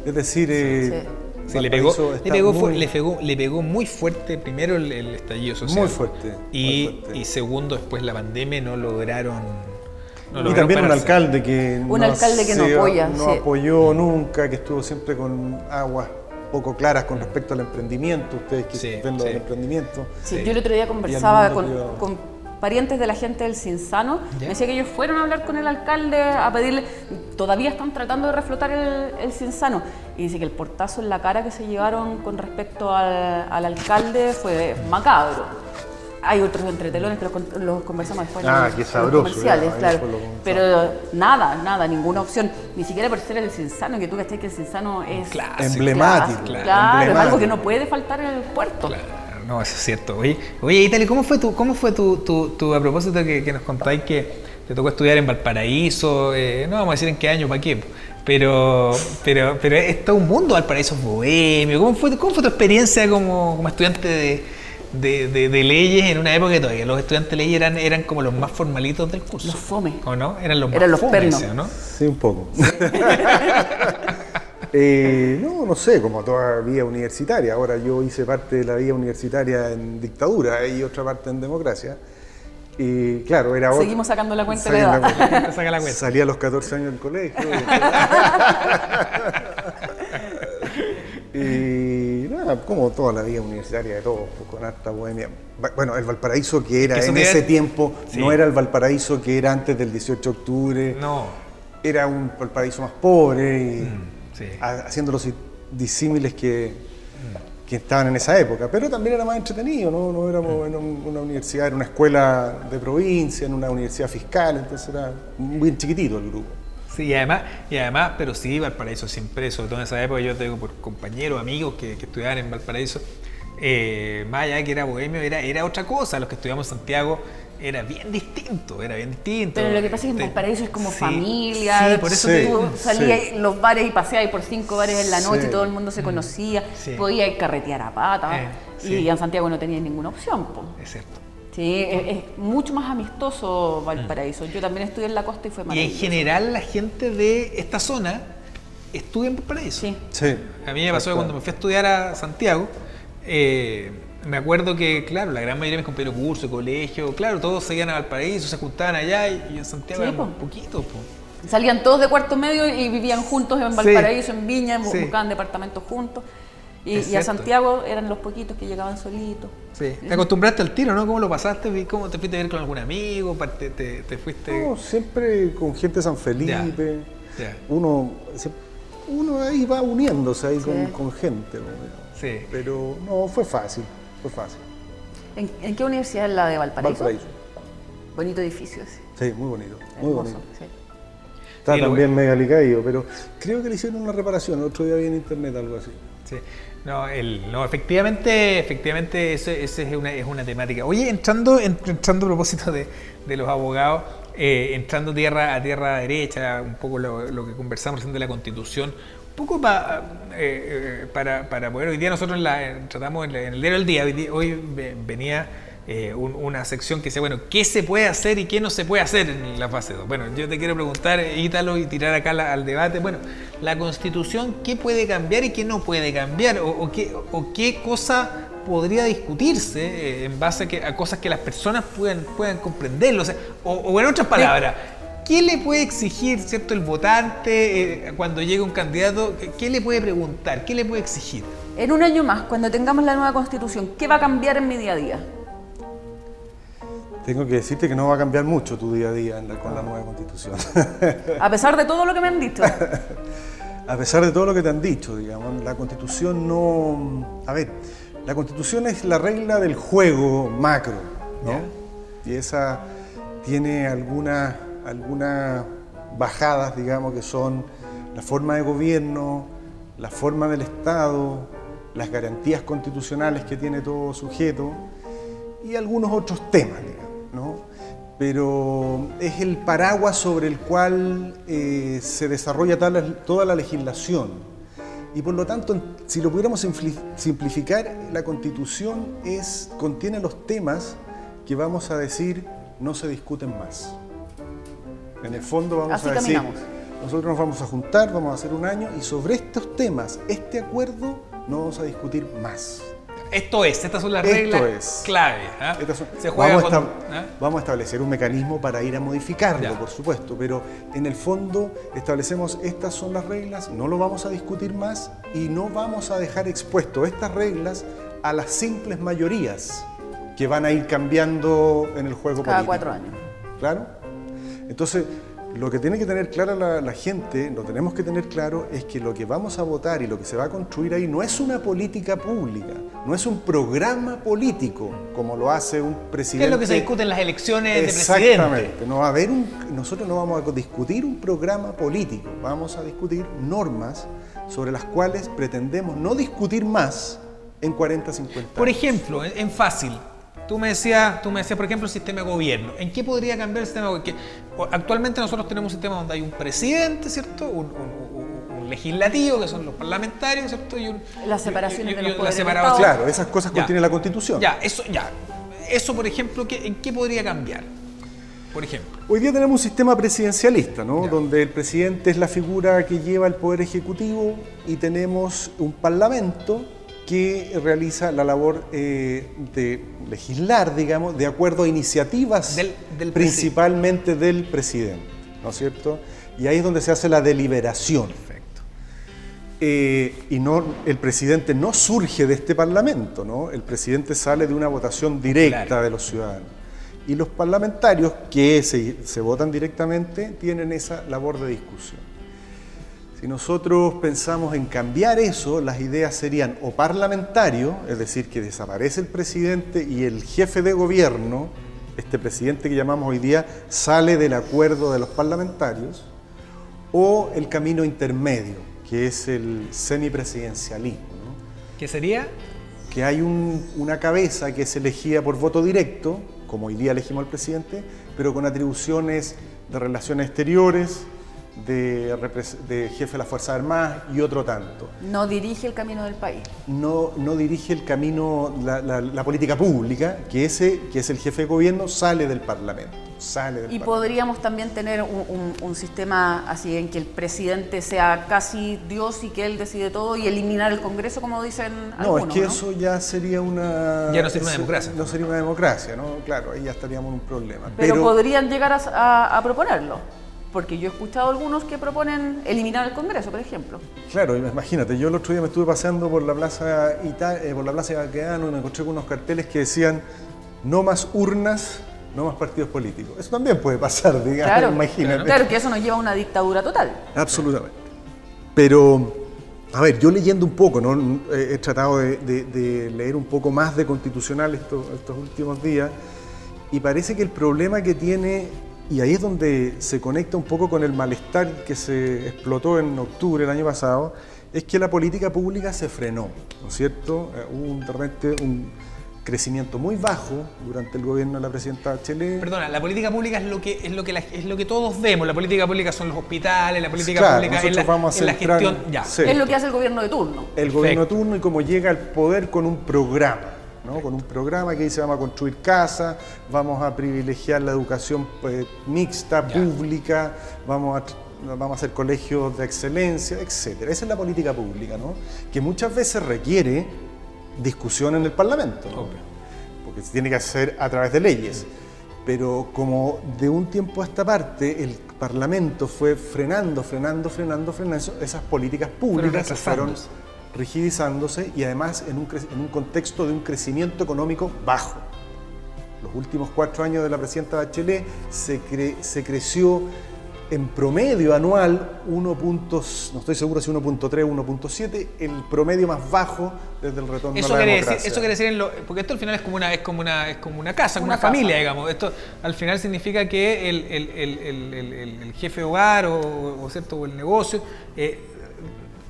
Es decir, sí, le pegó muy fuerte primero el estallido social. Muy fuerte. Y segundo, después la pandemia no lograron. Y también un alcalde que no apoyó nunca, que estuvo siempre con aguas poco claras con respecto al emprendimiento. Ustedes que ven lo del emprendimiento. Sí, yo el otro día conversaba con parientes de la gente del Cinzano, me decía que ellos fueron a hablar con el alcalde a pedirle, todavía están tratando de reflotar el Cinzano, y dice que el portazo en la cara que se llevaron con respecto al alcalde fue macabro. Hay otros entretelones que los conversamos después qué sabroso, los comerciales, claro. Pero nada, ninguna opción, ni siquiera por ser el Cinzano, que tú cachai que el Cinzano es emblemático. Claro, es algo que no puede faltar en el puerto. Claro. No, eso es cierto. Oye, Ítalo, ¿cómo fue tu a propósito que nos contáis que te tocó estudiar en Valparaíso? No vamos a decir en qué año, para qué, pero es todo un mundo, Valparaíso bohemio. ¿Cómo fue tu experiencia como estudiante de leyes en una época que todavía los estudiantes de leyes eran como los más formalitos del curso? Los fome. ¿O no? Eran los pernos, ¿no? Sí, un poco. No sé, como toda vía universitaria. Ahora yo hice parte de la vía universitaria en dictadura y otra parte en democracia. Y claro, era otra. Seguimos sacando la cuenta de la edad. Salí a los 14 años del colegio. Y nada, como toda la vida universitaria de todos, con harta bohemia. Bueno, el Valparaíso que era en ese tiempo no era el Valparaíso que era antes del 18 de octubre. No. Era un Valparaíso más pobre y haciendo los disímiles que estaban en esa época. Pero también era más entretenido, no éramos en una universidad, era una escuela de provincia, en una universidad fiscal, entonces era muy chiquitito el grupo. Sí, y además, pero sí, Valparaíso siempre, sobre todo en esa época, yo tengo por compañeros, amigos que estudiaban en Valparaíso, más allá de que era bohemio, era otra cosa. Los que estudiamos en Santiago era bien distinto. Pero lo que pasa es que en Valparaíso es como familia, sí, por eso tú salías a los bares y paseabas por 5 bares en la noche y todo el mundo se conocía, podías carretear a pata, y en Santiago no tenías ninguna opción. Es cierto. Sí, es mucho más amistoso Valparaíso. Yo también estudié en la costa y fue maravilloso. Y en general la gente de esta zona estudia en Valparaíso. Sí. A mí me pasó que cuando me fui a estudiar a Santiago, me acuerdo que, claro, la gran mayoría de mis compañeros de curso, de colegio, claro, todos seguían a Valparaíso, se juntaban allá y en Santiago éramos poquitos. Salían todos de cuarto medio y vivían juntos en Valparaíso, en Viña, buscaban departamentos juntos. Y a Santiago eran los poquitos que llegaban solitos. Sí. ¿Te acostumbraste al tiro, no? ¿Cómo lo pasaste? ¿Cómo te fuiste a ver con algún amigo? ¿Te fuiste...? No, siempre con gente de San Felipe. Ya. Uno ahí va uniéndose ahí con gente. Sí. Pero no, fue fácil. ¿En qué universidad es la de Valparaíso? Valparaíso. Bonito edificio ese. Sí, muy bonito. Hermoso, muy bonito. Sí. Está también mega alicaído, pero creo que le hicieron una reparación. El otro día vi en internet algo así. Sí. No, efectivamente ese es una temática. Oye, entrando a propósito de los abogados, entrando a tierra derecha, un poco lo que conversamos recién de la Constitución, un poco para poder, hoy día nosotros tratamos en el diario del día, hoy venía una sección que dice, bueno, ¿qué se puede hacer y qué no se puede hacer en la fase 2? Bueno, yo te quiero preguntar, Ítalo, y tirar acá al debate, bueno, la Constitución, ¿qué puede cambiar y qué no puede cambiar? ¿O qué cosa podría discutirse en base a cosas que las personas puedan comprenderlo. O sea, o en otras palabras, ¿qué le puede exigir, cierto, el votante cuando llega un candidato? ¿Qué le puede preguntar? ¿Qué le puede exigir? En un año más, cuando tengamos la nueva Constitución, ¿qué va a cambiar en mi día a día? Tengo que decirte que no va a cambiar mucho tu día a día con la nueva Constitución. A pesar de todo lo que me han dicho. A pesar de todo lo que te han dicho, digamos, la Constitución no... A ver, la Constitución es la regla del juego macro, ¿no? Y esa tiene algunas bajadas, digamos, que son la forma de gobierno, la forma del Estado, las garantías constitucionales que tiene todo sujeto y algunos otros temas, digamos, ¿no? Pero es el paraguas sobre el cual se desarrolla toda la legislación. Y por lo tanto, si lo pudiéramos simplificar, la Constitución contiene los temas que vamos a decir no se discuten más. En el fondo vamos a decir, nosotros nos vamos a juntar, vamos a hacer un año y sobre estos temas, este acuerdo, no vamos a discutir más. Estas son las reglas clave. Vamos a establecer un mecanismo para ir a modificarlo, por supuesto, pero en el fondo establecemos estas son las reglas, no lo vamos a discutir más y no vamos a dejar expuesto estas reglas a las simples mayorías que van a ir cambiando en el juego cada político. 4 años. ¿Claro? Entonces, lo que tiene que tener clara la gente, lo tenemos que tener claro, es que lo que vamos a votar y lo que se va a construir ahí no es una política pública, no es un programa político, como lo hace un presidente. ¿Qué es lo que se discute en las elecciones de presidente? Exactamente. nosotros no vamos a discutir un programa político, vamos a discutir normas sobre las cuales pretendemos no discutir más en 40, 50 años. Por ejemplo, en fácil. Tú me decías, por ejemplo, el sistema de gobierno. ¿En qué podría cambiar el sistema de gobierno? Actualmente nosotros tenemos un sistema donde hay un presidente, ¿cierto? Un legislativo, que son los parlamentarios, ¿cierto? Y las separaciones de los poderes. Claro, esas cosas contiene la Constitución. Eso, por ejemplo, ¿en qué podría cambiar? Por ejemplo. Hoy día tenemos un sistema presidencialista, ¿no? Donde el presidente es la figura que lleva el poder ejecutivo y tenemos un parlamento que realiza la labor de legislar, digamos, de acuerdo a iniciativas principalmente del presidente, ¿no es cierto? Y ahí es donde se hace la deliberación. Perfecto. Y el presidente no surge de este parlamento, ¿no? El presidente sale de una votación directa de los ciudadanos. Y los parlamentarios que se votan directamente tienen esa labor de discusión. Si nosotros pensamos en cambiar eso, las ideas serían o parlamentario, es decir, que desaparece el presidente y el jefe de gobierno, este presidente que llamamos hoy día, sale del acuerdo de los parlamentarios, o el camino intermedio, que es el semipresidencialismo, ¿no? ¿Qué sería? Que hay una cabeza que es elegida por voto directo, como hoy día elegimos al presidente, pero con atribuciones de relaciones exteriores, de jefe de las Fuerzas Armadas y otro tanto. No dirige el camino del país. No dirige el camino, la política pública, que es el jefe de gobierno, sale del Parlamento. Podríamos también tener un sistema así en que el presidente sea casi Dios y que él decide todo y eliminar el Congreso, como dicen algunos. No, es que eso ya sería Ya no sería una democracia. No sería una democracia, ¿no? Claro, ahí ya estaríamos en un problema. Pero podrían llegar a proponerlo. Porque yo he escuchado algunos que proponen eliminar el Congreso, por ejemplo. Claro, imagínate, yo el otro día me estuve paseando por la Plaza Baquedano y me encontré con unos carteles que decían no más urnas, no más partidos políticos. Eso también puede pasar, digamos, claro, imagínate. Claro, que eso nos lleva a una dictadura total. Absolutamente. Pero, a ver, yo leyendo un poco, ¿no? He tratado de leer un poco más de constitucional estos últimos días y parece que el problema que tiene... Y ahí es donde se conecta un poco con el malestar que se explotó en octubre del año pasado, es que la política pública se frenó, ¿no es cierto? Hubo un crecimiento muy bajo durante el gobierno de la presidenta Bachelet. Perdona, la política pública es lo que todos vemos. La política pública son los hospitales, la política pública es la gestión. Es lo que hace el gobierno de turno. El gobierno de turno y cómo llega al poder con un programa. ¿No? Con un programa que dice vamos a construir casas, vamos a privilegiar la educación mixta, pública, vamos a hacer colegios de excelencia, etc. Esa es la política pública, ¿no? Que muchas veces requiere discusión en el Parlamento, ¿no? Porque se tiene que hacer a través de leyes. Pero como de un tiempo a esta parte el Parlamento fue frenando esas políticas públicas, fueron rigidizándose y además en un contexto de un crecimiento económico bajo. Los últimos 4 años de la presidenta Bachelet se creció en promedio anual no estoy seguro si 1.3 o 1.7, el promedio más bajo desde el retorno a la democracia. Eso quiere decir, porque esto al final es como una casa, como una familia, digamos. Esto al final significa que el jefe de hogar o el negocio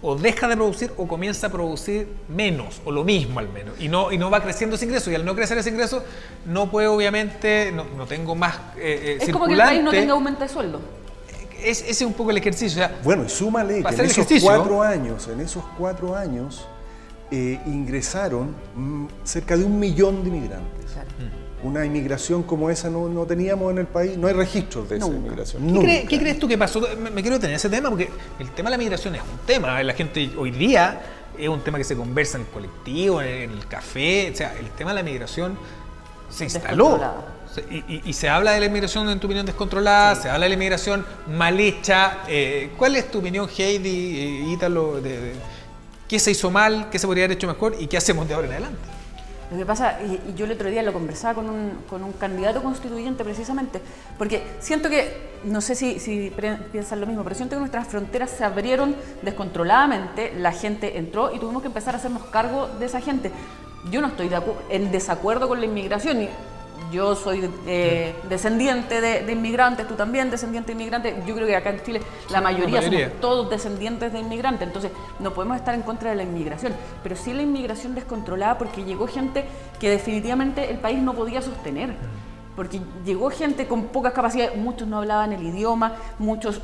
o deja de producir o comienza a producir menos, o lo mismo al menos, y no va creciendo ese ingreso, y al no crecer ese ingreso no puedo, obviamente, no tengo más es como que el país no tenga aumento de sueldo. Ese es un poco el ejercicio. O sea, bueno, y súmale que en esos 4 años ingresaron cerca de 1 millón de inmigrantes. Claro. Una inmigración como esa no teníamos en el país, no hay registros de esa inmigración. ¿Qué crees tú que pasó? Me quiero detener ese tema porque el tema de la migración es un tema. La gente hoy día es un tema que se conversa en el colectivo, en el café. O sea, el tema de la migración se instaló. Y se habla de la inmigración, en tu opinión, descontrolada, se habla de la inmigración mal hecha. ¿Cuál es tu opinión, Heidi, Ítalo, de qué se hizo mal, qué se podría haber hecho mejor y qué hacemos de ahora en adelante? Lo que pasa, y yo el otro día lo conversaba con un candidato constituyente precisamente, porque siento que, no sé si piensan lo mismo, pero siento que nuestras fronteras se abrieron descontroladamente, la gente entró y tuvimos que empezar a hacernos cargo de esa gente. Yo no estoy en desacuerdo con la inmigración. Yo soy descendiente de inmigrantes, tú también descendiente de inmigrantes. Yo creo que acá en Chile la mayoría somos todos descendientes de inmigrantes, entonces no podemos estar en contra de la inmigración, pero sí la inmigración descontrolada, porque llegó gente que definitivamente el país no podía sostener, porque llegó gente con pocas capacidades, muchos no hablaban el idioma, muchos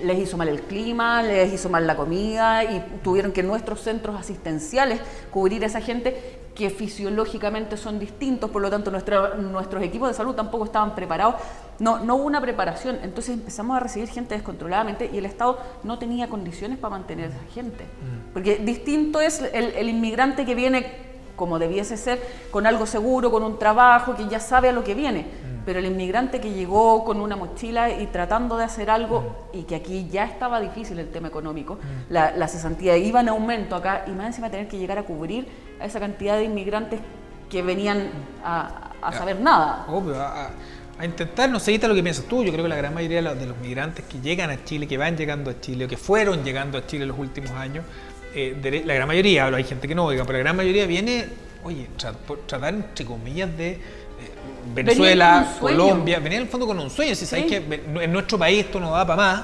les hizo mal el clima, les hizo mal la comida y tuvieron que nuestros centros asistenciales cubrir a esa gente que fisiológicamente son distintos, por lo tanto nuestros equipos de salud tampoco estaban preparados, no hubo una preparación, entonces empezamos a recibir gente descontroladamente y el Estado no tenía condiciones para mantener a esa gente, porque distinto es el inmigrante que viene como debiese ser, con algo seguro, con un trabajo, que ya sabe a lo que viene, pero el inmigrante que llegó con una mochila y tratando de hacer algo, y que aquí ya estaba difícil el tema económico, la cesantía iba en aumento acá, y más encima tener que llegar a cubrir a esa cantidad de inmigrantes que venían a saber nada. Obvio, a intentar, no sé lo que piensas tú. Yo creo que la gran mayoría de los migrantes que llegan a Chile, que van llegando a Chile, o que fueron llegando a Chile en los últimos años, la gran mayoría, hay gente que no, pero la gran mayoría viene, por tratar entre comillas de Venezuela, Colombia, venía en el fondo con un sueño. Si sabéis que en nuestro país esto no da para más,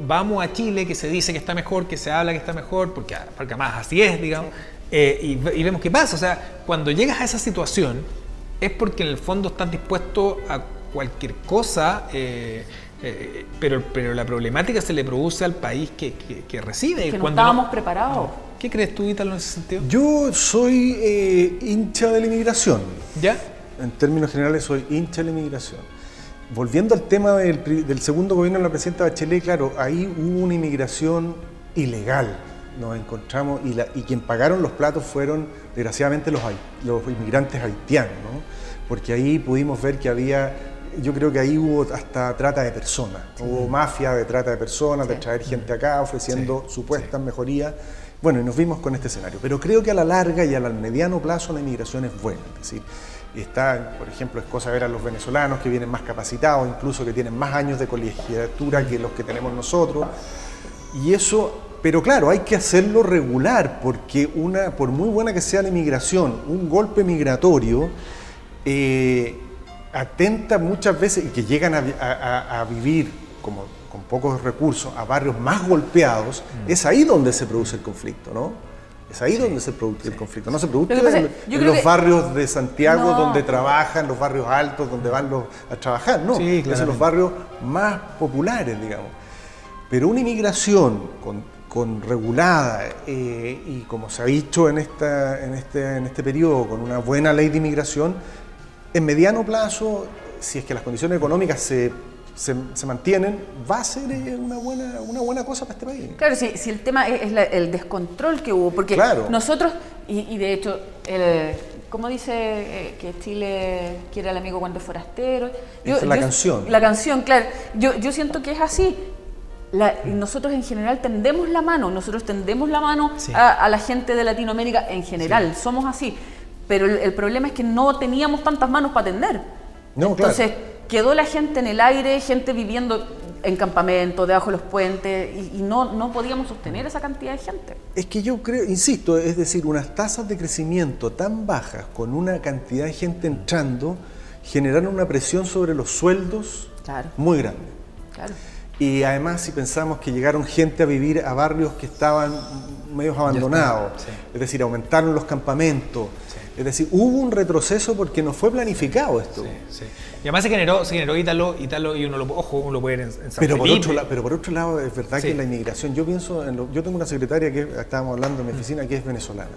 vamos a Chile, que se dice que está mejor, que se habla que está mejor, porque además así es, digamos, y vemos qué pasa. O sea, cuando llegas a esa situación es porque en el fondo estás dispuesto a cualquier cosa, pero la problemática se le produce al país que recibe. Que no estábamos preparados. ¿Qué crees tú, Ítalo, en ese sentido? Yo soy hincha de la inmigración. ¿Ya? En términos generales soy hincha de la inmigración. Volviendo al tema del segundo gobierno de la presidenta Bachelet, claro, ahí hubo una inmigración ilegal. Nos encontramos y quien pagaron los platos fueron, desgraciadamente, los inmigrantes haitianos, ¿no? Porque ahí pudimos ver que yo creo que ahí hubo hasta trata de personas, hubo mafia de trata de personas, de traer gente acá ofreciendo supuestas mejorías. Bueno, y nos vimos con este escenario. Pero creo que a la larga y al mediano plazo la inmigración es buena. Es decir, por ejemplo, es cosa ver a los venezolanos que vienen más capacitados, incluso que tienen más años de colegiatura que los que tenemos nosotros. Y eso, pero claro, hay que hacerlo regular, porque por muy buena que sea la inmigración, un golpe migratorio atenta muchas veces, y que llegan a vivir con pocos recursos a barrios más golpeados, es ahí donde se produce el conflicto, ¿no? Es ahí donde se produce el conflicto, no se produce en los barrios de Santiago donde trabajan, los barrios altos donde van a trabajar, no, es en los barrios más populares, digamos. Pero una inmigración con regulada y como se ha dicho en este periodo, con una buena ley de inmigración, en mediano plazo, si es que las condiciones económicas se mantienen, va a ser una buena cosa para este país. Claro, si el tema es el descontrol que hubo, porque nosotros Y de hecho, ¿cómo dice que Chile quiere al amigo cuando es forastero? Esa es la canción. La canción, claro. Yo siento que es así. Nosotros en general tendemos la mano, Sí. a la gente de Latinoamérica en general, Sí. somos así. Pero el problema es que no teníamos tantas manos para atender. No, Entonces, claro. quedó la gente en el aire, gente viviendo en campamentos, debajo de los puentes, y no podíamos sostener esa cantidad de gente. Es que yo creo, insisto, es decir, unas tasas de crecimiento tan bajas con una cantidad de gente entrando generaron una presión sobre los sueldos Claro. muy grande. Claro. Y además, si pensamos que llegaron gente a vivir a barrios que estaban medios abandonados, sí. es decir, aumentaron los campamentos, Sí. es decir, hubo un retroceso porque no fue planificado esto. Sí, sí. Y además se generó Ítalo, y uno lo puede ver en San Pero Felipe. por otro lado, es verdad Sí. que la inmigración, yo pienso, yo tengo una secretaria que estábamos hablando en mi oficina que es venezolana.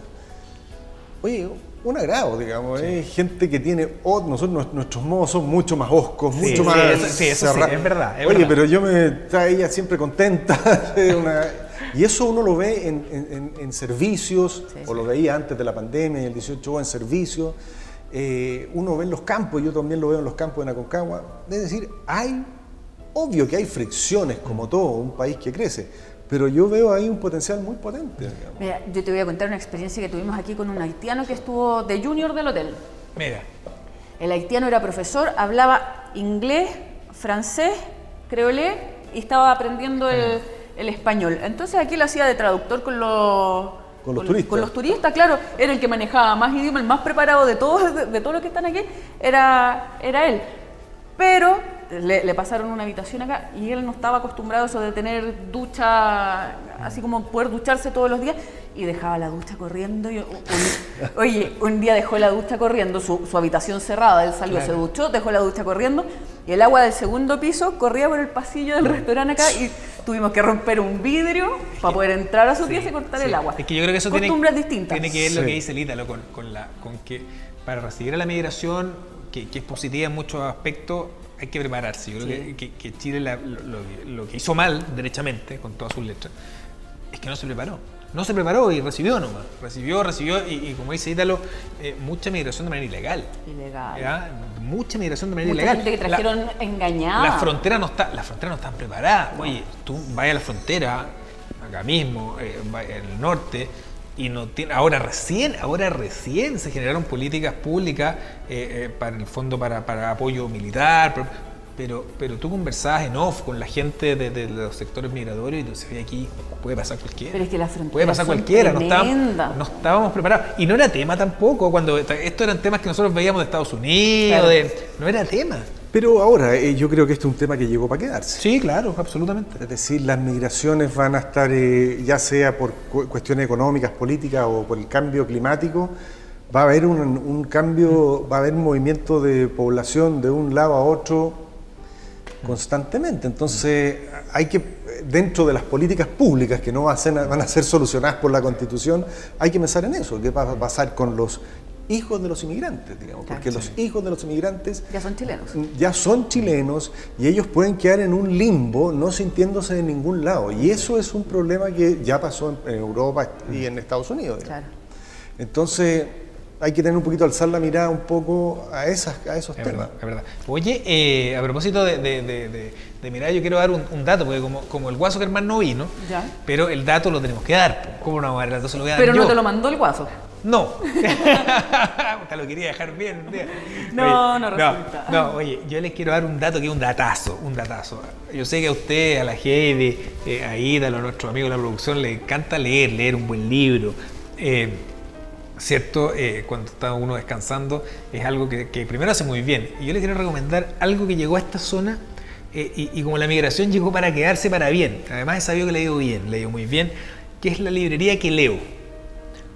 Oye, un agrado, digamos, gente que tiene, nuestros modos son mucho más hoscos, Sí, mucho sí, más eso sí, cerrados. es verdad, es Oye, verdad. pero está ella siempre contenta. Y eso uno lo ve en servicios, Sí, o lo veía antes de la pandemia y el 18 en servicios. Uno ve en los campos, yo también lo veo en los campos de Aconcagua. Es decir, obvio que hay fricciones como todo, un país que crece, pero yo veo ahí un potencial muy potente. Digamos. Mira, yo te voy a contar una experiencia que tuvimos aquí con un haitiano que estuvo de junior del hotel. Mira, El haitiano era profesor, hablaba inglés, francés, creolé y estaba aprendiendo el español. Entonces aquí lo hacía de traductor con los turistas. Con los turistas, claro. Era el que manejaba más idiomas, el más preparado de todos los que están aquí, era él. Pero le pasaron una habitación acá y él no estaba acostumbrado a eso de tener ducha, así como poder ducharse todos los días, y dejaba la ducha corriendo. Oye, un día dejó la ducha corriendo, su habitación cerrada, él salió, Claro. se duchó, dejó la ducha corriendo, y el agua del segundo piso corría por el pasillo del restaurante acá, y tuvimos que romper un vidrio para poder entrar a su pieza y cortar el agua. Es que yo creo que eso Costumbres distintas. tiene que ver lo Sí. que dice el Ítalo con que para recibir a la migración, que es positiva en muchos aspectos, hay que prepararse. Yo creo que Chile lo que hizo mal, derechamente, con todas sus letras, es que no se preparó. No se preparó y recibió nomás. Recibió y como dice Ítalo, mucha migración de manera ilegal. Ilegal. ¿Ya? Mucha migración de manera Mucha ilegal. gente que trajeron engañada. Las fronteras no están preparadas. Oye, tú vas a la frontera, acá mismo, en el norte, y no tiene, ahora recién se generaron políticas públicas para el fondo para apoyo militar, pero tú conversabas en off con la gente de los sectores migratorios y tú decías, aquí puede pasar cualquiera. Pero es que las fronteras puede pasar son cualquiera, tremendas. no estábamos preparados. Y no era tema tampoco, cuando estos eran temas que nosotros veíamos de Estados Unidos, Claro. no era tema. Pero ahora, yo creo que este es un tema que llegó para quedarse. Sí, claro, absolutamente. Es decir, las migraciones van a estar, ya sea por cuestiones económicas, políticas o por el cambio climático, va a haber un cambio, va a haber un movimiento de población de un lado a otro constantemente. Entonces, hay que, dentro de las políticas públicas que no van a ser solucionadas por la Constitución, hay que pensar en eso, qué va a pasar con los hijos de los inmigrantes, digamos, porque los hijos de los inmigrantes Ya son chilenos. ya son chilenos y ellos pueden quedar en un limbo no sintiéndose de ningún lado. Y eso es un problema que ya pasó en Europa y en Estados Unidos. Claro. Entonces hay que tener un poquito, alzar la mirada un poco a esos Es temas. verdad, es verdad. Oye, a propósito de mirar, yo quiero dar un dato, porque como el Guaso Germán no vino, Ya. pero el dato lo tenemos que dar. Po. ¿Cómo no vamos a dar el dato? Se lo voy a dar Pero yo. no te lo mandó el guaso. No. Te lo quería dejar bien un día. No resulta. No, oye, yo les quiero dar un dato que es un datazo. Yo sé que a usted, a la Heidi, a Ítalo, a nuestros amigos de la producción, les encanta leer un buen libro. ¿Cierto? Cuando está uno descansando, es algo que primero hace muy bien. Y yo les quiero recomendar algo que llegó a esta zona y como la migración llegó para quedarse para bien. Además he sabido que le ha ido bien, le ha ido muy bien, que es la librería Que Leo.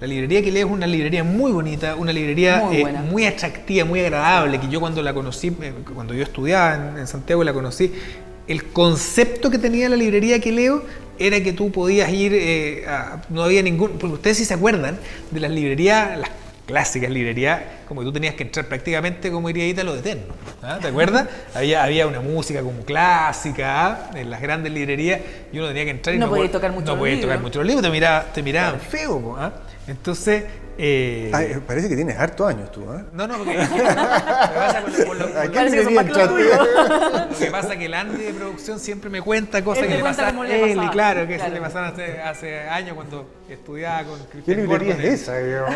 La librería Que Leo es una librería muy bonita, una librería Muy buena. muy atractiva, muy agradable, que yo cuando la conocí, cuando yo estudiaba en Santiago y la conocí, el concepto que tenía la librería Que Leo era que tú podías ir, no había ningún, porque ustedes sí se acuerdan de las librerías, las clásicas librerías, como que tú tenías que entrar prácticamente como iría Ítalo de Eterno, ¿ah? ¿Te acuerdas? había una música como clásica, ¿ah? En las grandes librerías, y uno tenía que entrar y No podías tocar mucho no los podías tocar libros. mucho los libros, te miraban feo, ¿ah? Entonces... parece que tienes hartos años tú, ¿eh? No, porque me pasa ¿A qué librería entraste? lo que pasa es que el Andy de producción siempre me cuenta cosas que le pasaron a él, y claro, que se le pasaron hace años cuando estudiaba con Cristian. ¿Qué librería Gordon, es esa, digamos?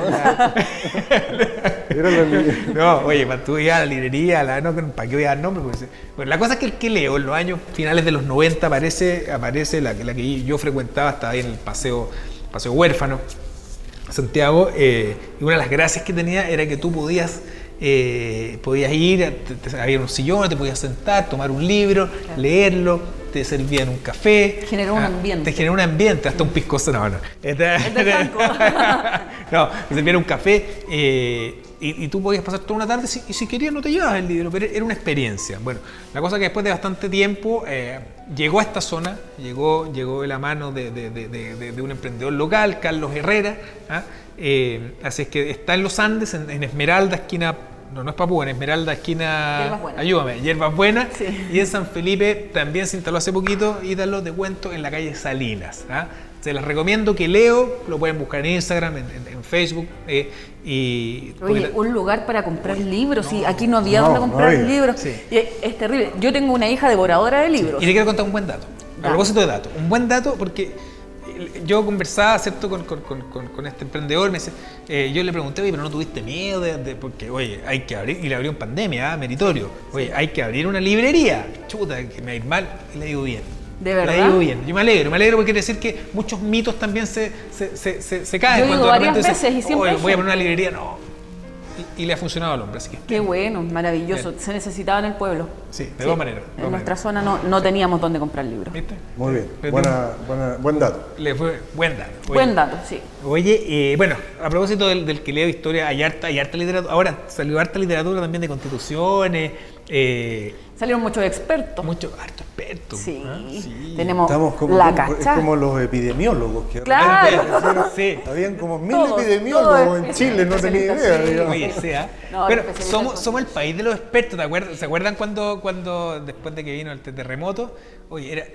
Era la librería. No, oye, para estudiar la librería, ¿para qué voy a dar nombre? Bueno, la cosa es que el que leo en los años finales de los 90 aparece la que yo frecuentaba, estaba ahí en el paseo Huérfano, Santiago, y una de las gracias que tenía era que tú podías ir, había unos sillones, te podías sentar, tomar un libro, claro, leerlo, te servían un café. Generó un ambiente. Te generó un ambiente, hasta un piscoso, no. No, te servían un café y tú podías pasar toda una tarde y si querías no te llevabas el libro, pero era una experiencia. Bueno, la cosa es que después de bastante tiempo llegó a esta zona, llegó de la mano de un emprendedor local, Carlos Herrera, así es que está en los Andes, en Esmeralda, esquina, no es Papúa, en Esmeralda, esquina, Hierbas Buenas. Ayúdame, Hierbas Buenas, sí. Y en San Felipe también se instaló hace poquito, Ítalo de Cuento, en la calle Salinas. Se les recomiendo que leo, lo pueden buscar en Instagram, en Facebook. Oye, un lugar para comprar libros, sí, aquí no había donde comprar libros. Sí. Y es terrible. Yo tengo una hija devoradora de libros. Sí. Y le quiero contar un buen dato. A propósito de datos, un buen dato porque yo conversaba, ¿cierto?, con este emprendedor, me dice, yo le pregunté, oye, pero no tuviste miedo porque, oye, hay que abrir, y le abrió en pandemia, meritorio, oye, hay que abrir una librería, chuta, que me va a ir mal, y le digo bien. ¿De verdad? Le digo bien. Yo me alegro porque quiere decir que muchos mitos también se caen. Yo cuando digo varias veces y siempre voy a poner una librería, no. Y le ha funcionado al hombre, así que... Qué bueno, maravilloso. Bien. Se necesitaba en el pueblo. Sí, de todas maneras. En nuestra zona no teníamos dónde comprar libros. ¿Viste? Muy bien, buen dato. Le fue buen dato. Oye, buen dato, sí. Oye, bueno, a propósito del que leo historia, hay harta literatura. Ahora salió harta literatura también de constituciones. Salieron muchos expertos. Harto expertos. Sí. Sí. Tenemos es como los epidemiólogos. Que claro. Sí. Habían como 1000 epidemiólogos en Chile, no tenía idea. Sí. Digamos. Oye, pero somos el país de los expertos, ¿te acuerdas? ¿Se acuerdan cuando después de que vino el terremoto? Oye, era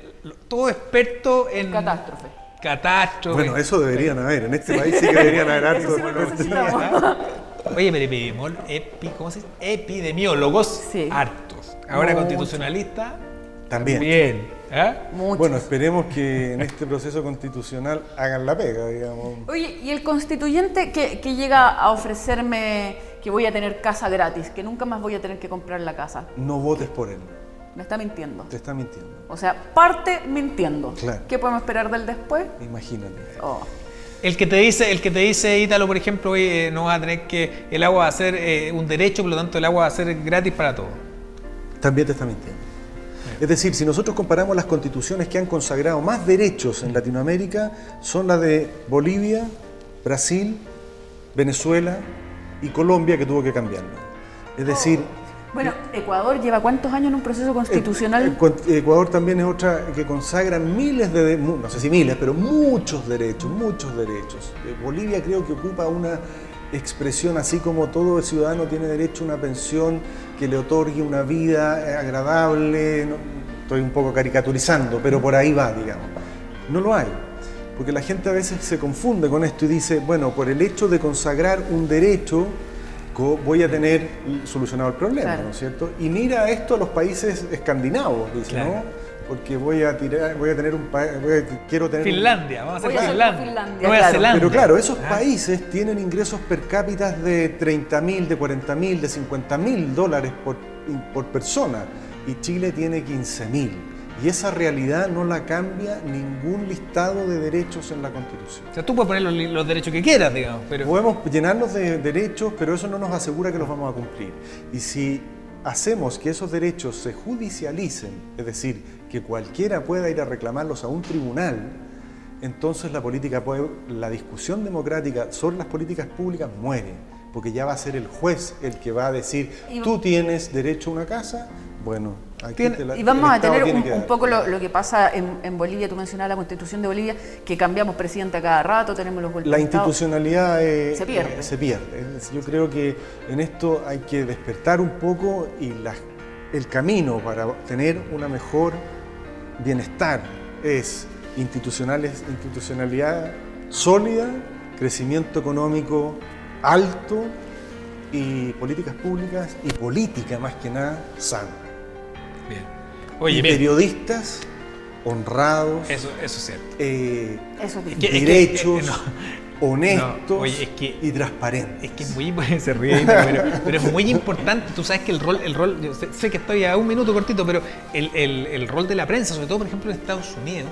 todo experto en... Catástrofe. Bueno, eso deberían haber. En este país sí que deberían haber hartos expertos. Oye, pero ¿cómo se dice? Epidemiólogos, sí, hartos. Ahora constitucionalistas, también. Bueno, esperemos que en este proceso constitucional hagan la pega, digamos. Oye, ¿y el constituyente que llega a ofrecerme que voy a tener casa gratis, que nunca más voy a tener que comprar la casa? No votes por él. Me está mintiendo. Te está mintiendo. O sea, parte mintiendo. Claro. ¿Qué podemos esperar del después? Imagínate. El que te dice, Ítalo, por ejemplo, no va a tener que, el agua va a ser un derecho, por lo tanto el agua va a ser gratis para todos. También te está mintiendo. Es decir, si nosotros comparamos las constituciones que han consagrado más derechos en Latinoamérica, son las de Bolivia, Brasil, Venezuela y Colombia, que tuvo que cambiarlo. Es decir... Bueno, Ecuador lleva ¿cuántos años en un proceso constitucional? Ecuador también es otra que consagra miles de, no sé si miles, pero muchos derechos. Bolivia creo que ocupa una expresión así como todo ciudadano tiene derecho a una pensión que le otorgue una vida agradable. Estoy un poco caricaturizando, pero por ahí va, digamos. No lo hay, porque la gente a veces se confunde con esto y dice, bueno, por el hecho de consagrar un derecho voy a tener solucionado el problema, claro, ¿no es cierto? Y mira esto a los países escandinavos, dice, claro, ¿no? Porque quiero tener Finlandia, vamos a hacer Finlandia. Nueva Zelanda. Pero claro, esos países tienen ingresos per cápita de 30.000, de 40.000, de 50.000 dólares por persona, y Chile tiene 15.000. Y esa realidad no la cambia ningún listado de derechos en la Constitución. O sea, tú puedes poner los derechos que quieras, digamos. Pero... Podemos llenarnos de derechos, pero eso no nos asegura que los vamos a cumplir. Y si hacemos que esos derechos se judicialicen, es decir, que cualquiera pueda ir a reclamarlos a un tribunal, entonces la discusión democrática sobre las políticas públicas muere, porque ya va a ser el juez el que va a decir, tú tienes derecho a una casa, bueno... Y vamos a tener un poco lo que pasa en Bolivia. Tú mencionabas la Constitución de Bolivia, que cambiamos presidente a cada rato, tenemos los golpes de Estado. Institucionalidad se pierde. Yo creo que en esto hay que despertar un poco y el camino para tener una mejor bienestar es institucionalidad sólida, crecimiento económico alto y políticas públicas y política más que nada sana. Bien. Oye, y bien. Periodistas honrados, Eso es cierto. Eso es derechos, honestos no, oye, y transparentes. Es que es muy, se ríe, pero es muy importante. Tú sabes que el rol, yo sé que estoy a un minuto cortito, pero el rol de la prensa, sobre todo por ejemplo en Estados Unidos,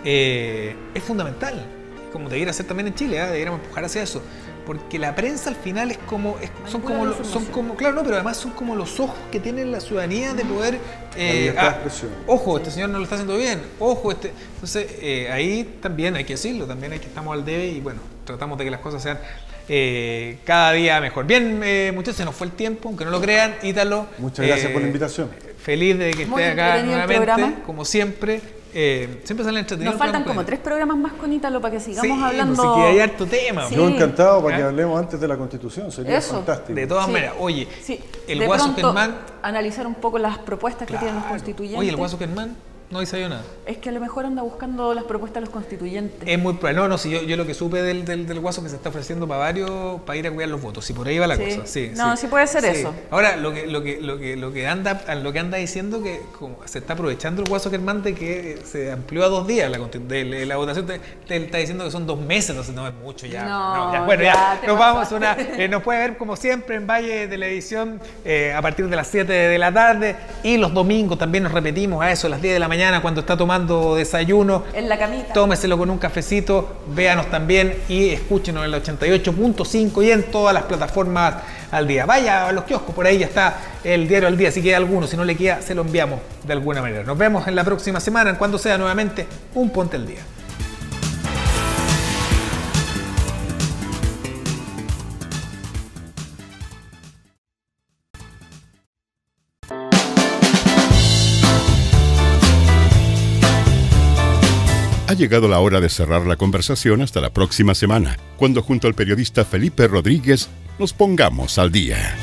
es fundamental. Como debiera ser también en Chile, deberíamos empujar hacia eso. Porque la prensa al final son como, claro, no, pero además son como los ojos que tiene la ciudadanía de poder, ojo, este señor no lo está haciendo bien, ojo, entonces ahí también hay que decirlo, también hay que estamos al debe y bueno, tratamos de que las cosas sean cada día mejor. Bien, muchachos, se nos fue el tiempo, aunque no lo crean, Ítalo. Muchas gracias por la invitación. Feliz de que esté acá nuevamente, como siempre. Siempre salen entretenidos. Nos faltan como 3 programas más con Ítalo para que sigamos hablando. Sí, que hay harto tema. Sí. Yo encantado para que hablemos antes de la Constitución, sería fantástico. De todas maneras, oye, el de Guaso pronto, Germán, analizar un poco las propuestas que tienen los constituyentes. Oye, el Guaso Germán no dice nada. Es que a lo mejor anda buscando las propuestas de los constituyentes. Es muy probable. No, si yo lo que supe del Guaso que se está ofreciendo para varios, para ir a cuidar los votos. Si por ahí va la cosa. Sí, sí puede ser eso. Ahora, lo que anda diciendo que como se está aprovechando el Guaso Germán de que se amplió a 2 días la votación, te está diciendo que son 2 meses, entonces no es mucho ya. Bueno, ya nos vamos. Nos puede ver como siempre en Valle Televisión a partir de las 7 de la tarde y los domingos también nos repetimos a eso, a las 10 de la mañana cuando está tomando desayuno. En la camita. Tómeselo con un cafecito, véanos también y escúchenos en el 88.5 y en todas las plataformas al día. Vaya a los kioscos, por ahí ya está el diario al día, si queda alguno, si no le queda, se lo enviamos de alguna manera. Nos vemos en la próxima semana, en cuando sea nuevamente un Ponte al Día. Ha llegado la hora de cerrar la conversación hasta la próxima semana, cuando junto al periodista Felipe Rodríguez nos pongamos al día.